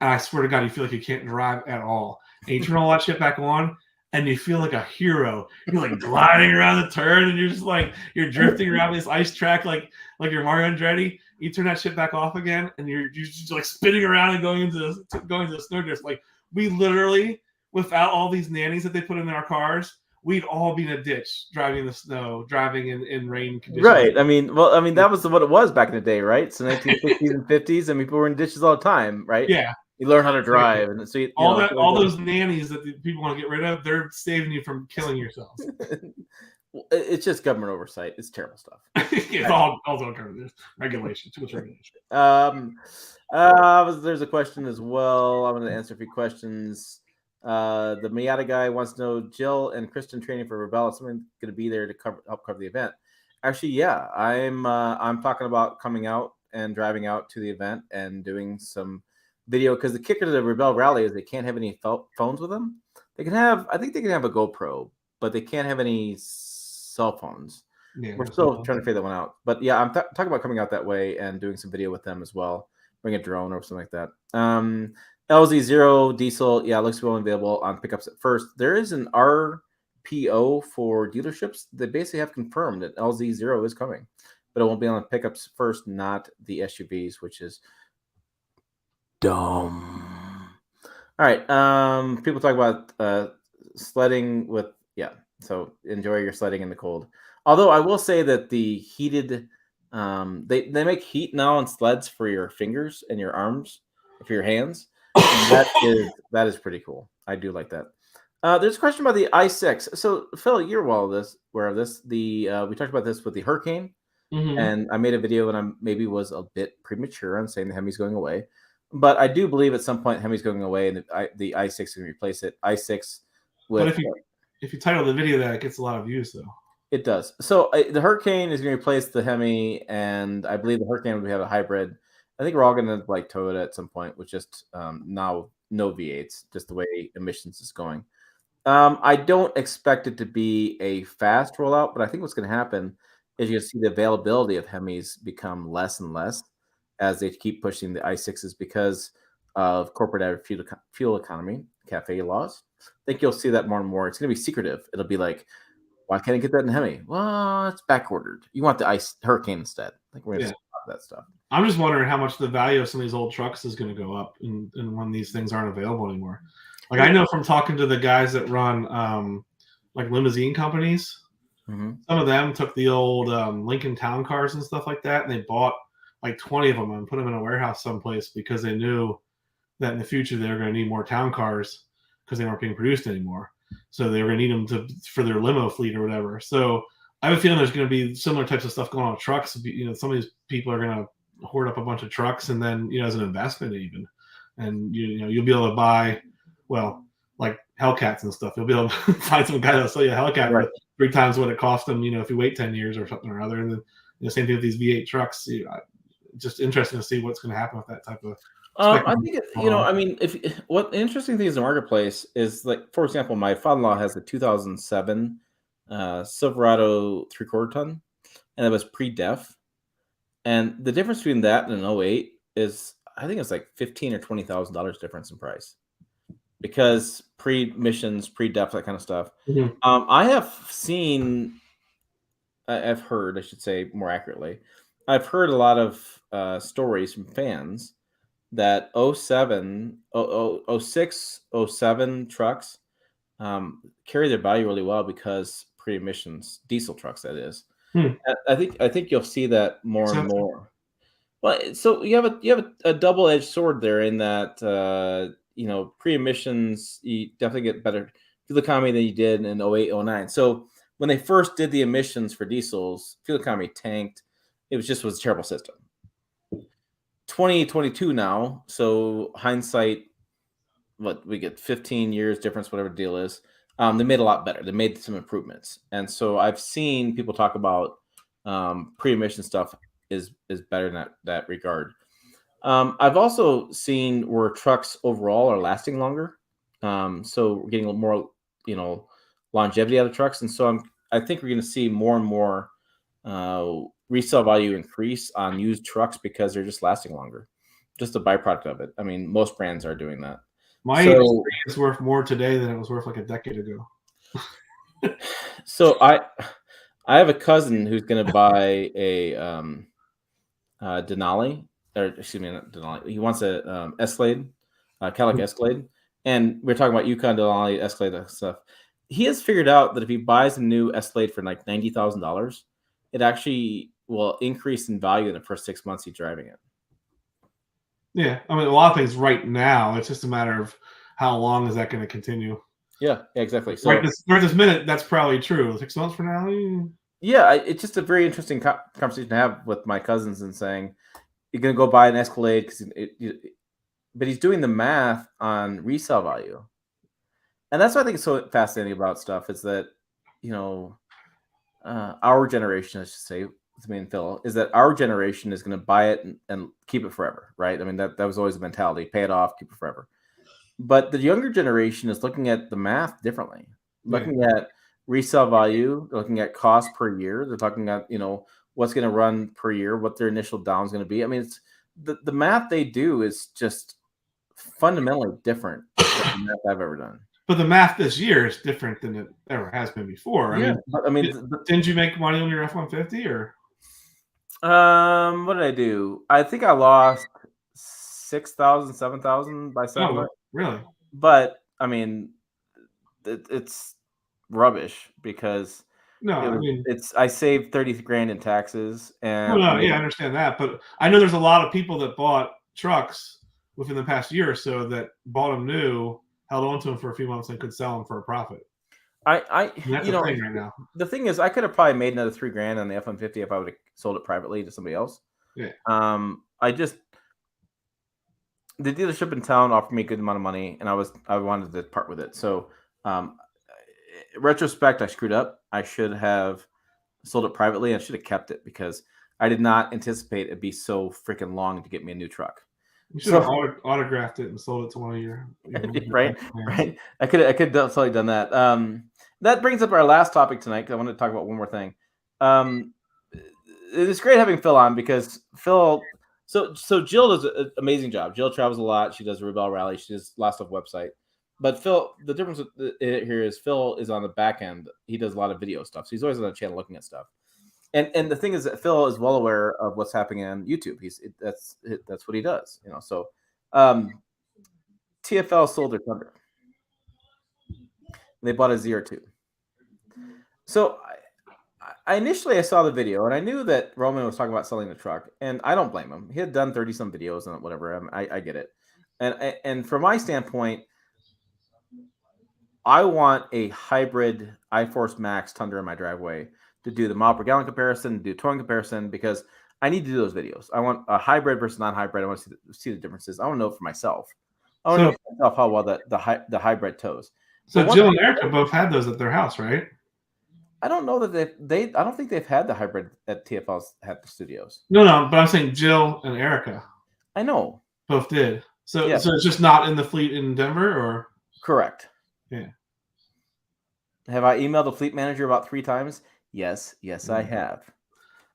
And I swear to God, you feel like you can't drive at all. And you turn all that shit back on, and you feel like a hero. You're like gliding around the turn, and you're just like you're drifting around this ice track like you're Mario Andretti. You turn that shit back off again, and you're just like spinning around and going into the snow drift. Like we literally, without all these nannies that they put in our cars, we'd all be in a ditch driving in the snow, driving in rain conditions. Right. I mean, that was what it was back in the day, right? So 1960s and 50s, and people were in ditches all the time, right? Yeah. You learn how to drive, and so all those nannies that people want to get rid of, they're saving you from killing yourself. It's just government oversight. It's terrible stuff. It's all government. There's regulation. Too much regulation. There's a question as well. I'm going to answer a few questions. The Miata guy wants to know, Jill and Kristen training for Rebel. Is someone going to be there to help cover the event? Actually, yeah, I'm talking about coming out and driving out to the event and doing some video, because the kicker to the Rebel Rally is they can't have any phones with them. I think they can have a GoPro, but they can't have any cell phones. Yeah, we're still trying to figure that one out. But yeah, I'm talking about coming out that way and doing some video with them as well. Bring a drone or something like that. LZ0 diesel, yeah, looks well available on pickups at first. There is an RPO for dealerships. They basically have confirmed that LZ0 is coming, but it won't be on the pickups first, not the SUVs, which is dumb. All right. People talk about sledding with, yeah. So enjoy your sledding in the cold. Although I will say that the heated, they make heat now on sleds for your fingers and your arms, for your hands. That is pretty cool. I do like that. There's a question about the i6. So Phil, you're aware of this. We talked about this with the Hurricane, and I made a video and I maybe was a bit premature on saying the Hemi's going away, but I do believe at some point Hemi's going away and the i6 is going to replace it. i6 with. But if you title the video that, it gets a lot of views though. It does. So the Hurricane is going to replace the Hemi, and I believe the Hurricane would have a hybrid. I think we're all going to like Toyota at some point with just now no V8s, just the way emissions is going. I don't expect it to be a fast rollout, but I think what's going to happen is you'll see the availability of Hemis become less and less as they keep pushing the i6s because of corporate added fuel economy, CAFE laws. I think you'll see that more and more. It's going to be secretive. It'll be like, why can't I get that in Hemi? Well, it's back ordered. You want the Hurricane instead. I think we're going to see that stuff. I'm just wondering how much the value of some of these old trucks is going to go up and when these things aren't available anymore. Like I know from talking to the guys that run like limousine companies, some of them took the old Lincoln Town cars and stuff like that, and they bought like 20 of them and put them in a warehouse someplace because they knew that in the future they were going to need more town cars because they weren't being produced anymore. So they were going to need them for their limo fleet or whatever. So I have a feeling there's going to be similar types of stuff going on with trucks. You know, some of these people are going to hoard up a bunch of trucks and then, you know, as an investment even. And, you know, you'll be able to buy, well, like Hellcats and stuff. You'll be able to find some guy that'll sell you a Hellcat for 3 times what it cost them, you know, if you wait 10 years or something or other. And then the same thing with these V8 trucks. Just interesting to see what's going to happen with that type of. I think I mean, what the interesting thing is in the marketplace is, like, for example, my father-in-law has a 2007 Silverado 3/4 ton, and it was pre-def, and the difference between that and an 08 is, I think it's like $15,000 or $20,000 difference in price, because pre-emissions, pre-def, that kind of stuff. I have seen, I've heard, I should say more accurately, I've heard a lot of stories from fans that 07, 06, 07 trucks carry their value really well because pre-emissions diesel trucks, that is. I think you'll see that more and more. Well, so you have a double-edged sword there in that you know, pre-emissions, you definitely get better fuel economy than you did in 08, 09. So when they first did the emissions for diesels, fuel economy tanked. It was a terrible system. 2022 now, so hindsight, what we get 15 years difference, whatever the deal is. They made a lot better. They made some improvements, and so I've seen people talk about pre-emission stuff is better in that regard. I've also seen where trucks overall are lasting longer, so we're getting a little more, you know, longevity out of trucks, and so I think we're going to see more and more resale value increase on used trucks because they're just lasting longer. Just a byproduct of it. I mean, most brands are doing that. My industry is worth more today than it was worth like a decade ago. So I have a cousin who's going to buy a Denali, or excuse me, not Denali. He wants a Escalade, Cadillac Escalade, and we're talking about Yukon, Denali, Escalade stuff. He has figured out that if he buys a new Escalade for like $90,000, it actually will increase in value in the first 6 months he's driving it. Yeah, I mean, a lot of things right now. It's just a matter of how long is that going to continue. Yeah, exactly. So right this minute, that's probably true. 6 months from now, yeah, it's just a very interesting conversation to have with my cousins and saying you're going to go buy an Escalade but he's doing the math on resale value, and that's what I think is so fascinating about stuff is that our generation, I should say, with me and Phil, is that our generation is going to buy it and keep it forever, right? I mean that was always the mentality: pay it off, keep it forever. But the younger generation is looking at the math differently, looking at resale value, looking at cost per year. They're talking about, what's going to run per year, what their initial down is going to be. I mean, it's the math they do is just fundamentally different than the math I've ever done. But the math this year is different than it ever has been before. Yeah, I mean, didn't you make money on your F-150 or? What did I do? I think I lost 6,000, 7,000 by selling it. Really? But I mean, it's rubbish because I saved 30 grand in taxes, and I understand that, but I know there's a lot of people that bought trucks within the past year or so that bought them new, held on to them for a few months, and could sell them for a profit. That's the thing right now. The thing is, I could have probably made another 3 grand on the F-150 if I would have sold it privately to somebody else. Yeah. The dealership in town offered me a good amount of money, and I wanted to part with it. So, retrospect, I screwed up. I should have sold it privately. I should have kept it because I did not anticipate it'd be so freaking long to get me a new truck. You should have autographed it and sold it to one of your right. I could have totally done that. That brings up our last topic tonight because I wanted to talk about one more thing. It's great having Phil on because Phil. So Jill does an amazing job. Jill travels a lot. She does a Rebel Rally. She does lots of website. But Phil, the difference here is Phil is on the back end. He does a lot of video stuff. So he's always on the channel looking at stuff. And the thing is that Phil is well aware of what's happening on YouTube. That's what he does. So TFL sold their Tundra. They bought a ZR2. So I initially saw the video and I knew that Roman was talking about selling the truck, and I don't blame him. He had done 30 some videos and whatever. I get it. And from my standpoint, I want a hybrid iForce Max Tundra in my driveway to do the mile per gallon comparison, do towing comparison, because I need to do those videos. I want a hybrid versus non-hybrid. I want to see the differences. I want to know for myself. I want to know for myself how well the hybrid tows. So Jill and Erica both had those at their house, right? I don't know that I don't think they've had the hybrid at TFL's at the studios. No, but I'm saying Jill and Erica. I know. Both did. So it's just not in the fleet in Denver, or? Correct. Yeah. Have I emailed the fleet manager about 3 times? Yes, I have.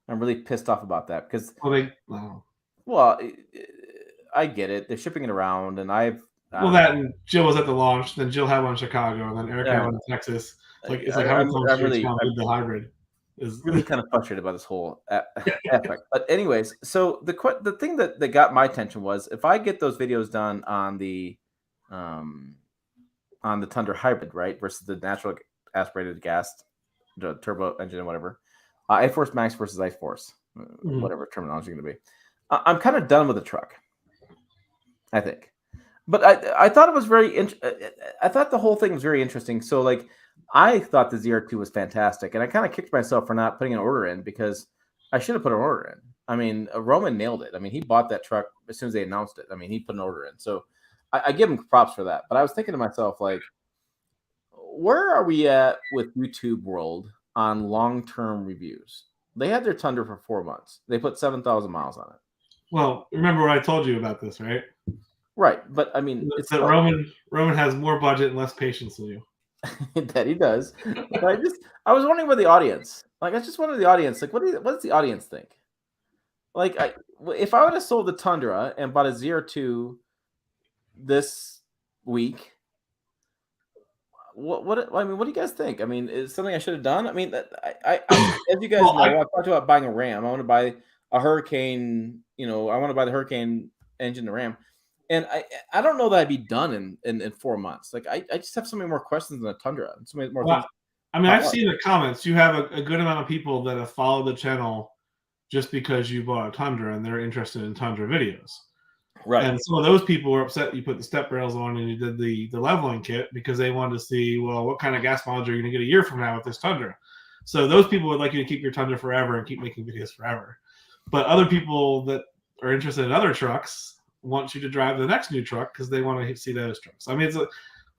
I'm really pissed off about that because. Well, I get it. They're shipping it around, and and Jill was at the launch. Then Jill had one in Chicago, and then Erica had one in Texas. It's like how many times the hybrid is really kind of frustrated about this whole aspect. But anyways, so the thing that got my attention was if I get those videos done on the Tundra hybrid, right, versus the natural aspirated gas, the turbo engine and whatever, iForce Max versus iForce, whatever terminology is going to be. I'm kind of done with the truck, I think. But I thought it was I thought the whole thing was very interesting. So like, I thought the ZR2 was fantastic, and I kind of kicked myself for not putting an order in because I should have put an order in. I mean, Roman nailed it. I mean, he bought that truck as soon as they announced it. I mean, he put an order in. So I give him props for that. But I was thinking to myself, like, where are we at with YouTube world on long-term reviews? They had their Tundra for 4 months. They put 7,000 miles on it. Well, remember what I told you about this, right? Right, but I mean, it's that Roman has more budget and less patience than you. That he does. But I was wondering what the audience, like, I just wondered the audience, like, what does the audience think? Like, if I would have sold the Tundra and bought a ZR2 this week, what do you guys think? I mean, is something I should have done? I mean, I as you guys know, I talked about buying a Ram. I want to buy a Hurricane. I want to buy the Hurricane engine to Ram. And I don't know that I'd be done in 4 months. Like I just have so many more questions than a Tundra. And so many more things. I mean, I've seen the comments. You have a good amount of people that have followed the channel just because you bought a Tundra and they're interested in Tundra videos. Right. And some of those people were upset you put the step rails on and you did the leveling kit because they wanted to see, well, what kind of gas mileage are you going to get a year from now with this Tundra? So those people would like you to keep your Tundra forever and keep making videos forever. But other people that are interested in other trucks want you to drive the next new truck because they want to see those trucks. I mean,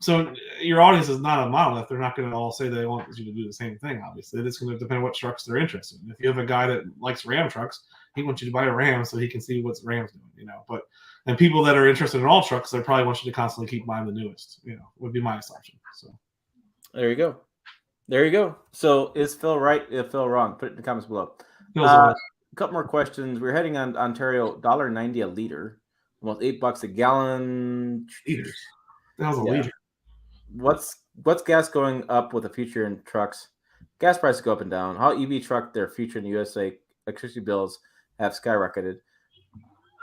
so your audience is not a monolith. They're not going to all say they want you to do the same thing, obviously. It's going to depend on what trucks they're interested in. If you have a guy that likes Ram trucks, he wants you to buy a Ram so he can see what's Ram's doing, But and people that are interested in all trucks, they probably want you to constantly keep buying the newest, would be my assumption. So there you go. There you go. So is Phil right? If Phil wrong, put it in the comments below. A couple more questions. We're heading on Ontario, $1.90 a liter, almost $8 a gallon. Liters. That was a liter. What's gas going up with the future in trucks? Gas prices go up and down. How EV truck their future in the USA electricity bills have skyrocketed.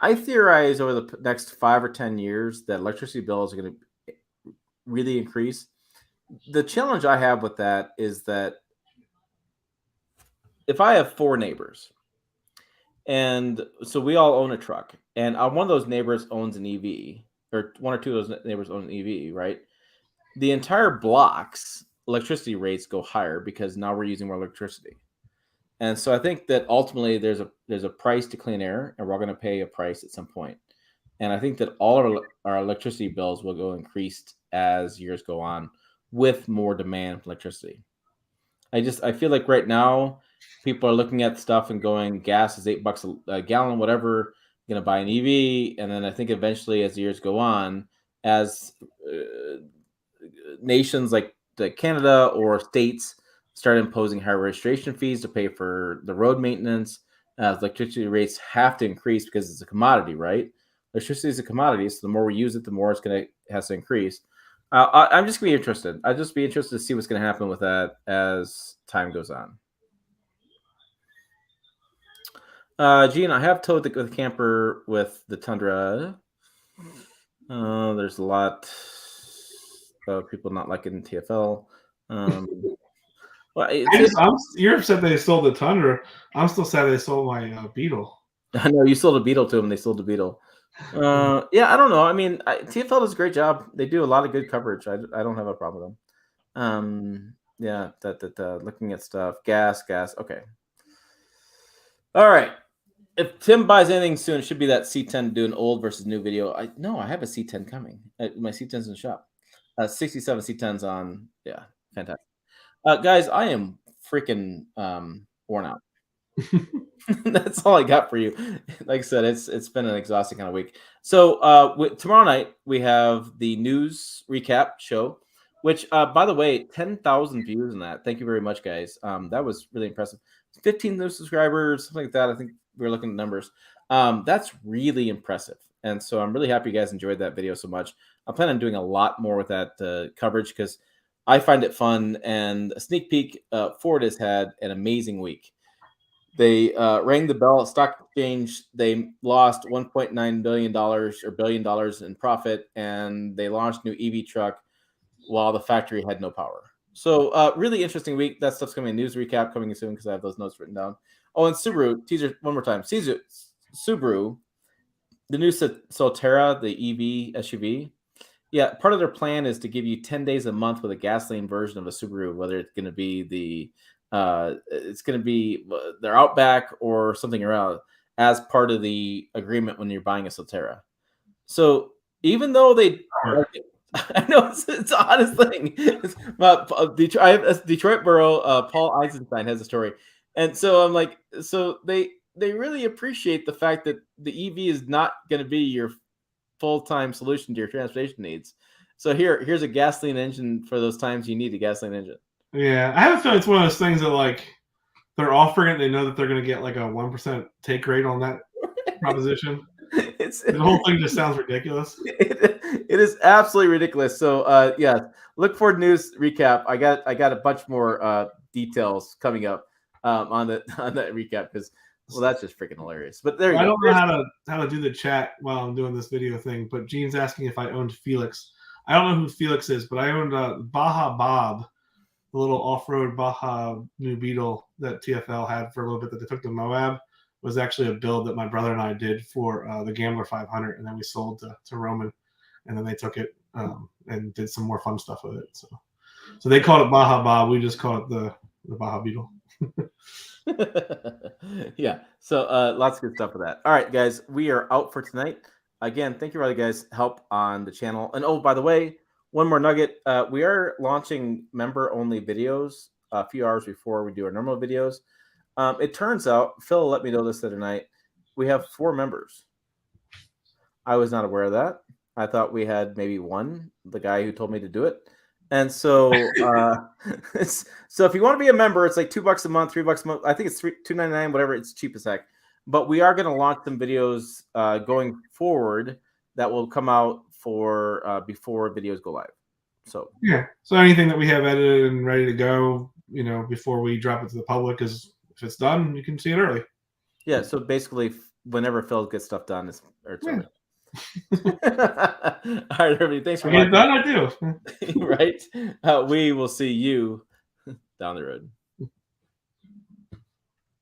I theorize over the next 5 or 10 years that electricity bills are going to really increase. The challenge I have with that is that if I have 4 neighbors, and so we all own a truck, and one of those neighbors owns an EV, or 1 or 2 of those neighbors own an EV, right? The entire block's electricity rates go higher because now we're using more electricity. And so I think that ultimately there's a price to clean air, and we're all going to pay a price at some point. And I think that all our electricity bills will go increased as years go on with more demand for electricity. I feel like right now people are looking at stuff and going, gas is $8 a gallon, whatever, I'm going to buy an EV. And then I think eventually as the years go on, as nations like Canada or states start imposing higher registration fees to pay for the road maintenance, electricity rates have to increase because it's a commodity, right? Electricity is a commodity, so the more we use it, the more has to increase. I'm just gonna be interested. I'd just be interested to see what's gonna happen with that as time goes on. Gene, I have towed the camper with the Tundra. There's a lot of people not liking TFL. Well, you're upset they sold the Tundra. I'm still sad they sold my Beetle. I know you sold a Beetle to them. They sold the Beetle. Yeah, I don't know. I mean, TFL does a great job. They do a lot of good coverage. I don't have a problem with them. Yeah, looking at stuff, gas. Okay. All right. If Tim buys anything soon, it should be that C10 to do an old versus new video. I have a C10 coming. My C10's in the shop. 67 C10s on. Yeah, fantastic. Guys, I am freaking worn out. That's all I got for you. Like I said, it's been an exhausting kind of week. So tomorrow night we have the news recap show, which by the way, 10,000 views in that. Thank you very much, guys. That was really impressive. 15 new subscribers, something like that. I think we were looking at numbers. That's really impressive. And so I'm really happy you guys enjoyed that video so much. I plan on doing a lot more with that coverage because I find it fun. And a sneak peek, Ford has had an amazing week. They rang the bell at stock exchange. They lost $1.9 billion in profit, and they launched new EV truck while the factory had no power. So really interesting week. That stuff's coming. News recap coming soon because I have those notes written down. Oh, and Subaru teaser one more time. Subaru, the new Solterra, the EV SUV. Yeah, part of their plan is to give you 10 days a month with a gasoline version of a Subaru, whether it's going to be their Outback or something around as part of the agreement when you're buying a Solterra. So even though I know it's the oddest thing. Detroit Borough, Paul Eisenstein has a story. And so I'm like, so they really appreciate the fact that the EV is not going to be your full-time solution to your transportation needs. So here's a gasoline engine for those times you need a gasoline engine. Yeah, I have a feeling it's one of those things that like they're offering it. They know that they're going to get like a 1% take rate on that proposition. The whole thing just sounds ridiculous. It is absolutely ridiculous. So yeah, look for news recap. I got a bunch more details coming up on that recap because that's just freaking hilarious. But there you go. I don't know how to do the chat while I'm doing this video thing. But Gene's asking if I owned Felix. I don't know who Felix is, but I owned Baja Bob, the little off-road Baja new Beetle that TFL had for a little bit that they took to Moab. was actually a build that my brother and I did for the Gambler 500, and then we sold to Roman, and then they took it and did some more fun stuff with it. So they called it Baja Bob. We just call it the Baja Beetle. Yeah. So lots of good stuff for that. All right, guys, we are out for tonight. Again, thank you for all you guys' help on the channel. And oh, by the way, one more nugget. We are launching member-only videos a few hours before we do our normal videos. It turns out, Phil let me know this the other night, we have 4 members. I was not aware of that. I thought we had maybe 1, the guy who told me to do it. And so, so if you want to be a member, it's like $2 a month, $3 a month. I think it's $2.99, whatever. It's cheap as heck. But we are going to launch some videos going forward that will come out for before videos go live. So yeah. So anything that we have edited and ready to go, before we drop it to the public, is if it's done, you can see it early. Yeah. So basically, whenever Phil gets stuff done, it's early. All right, everybody. Thanks for watching. Done, I do. Right. We will see you down the road.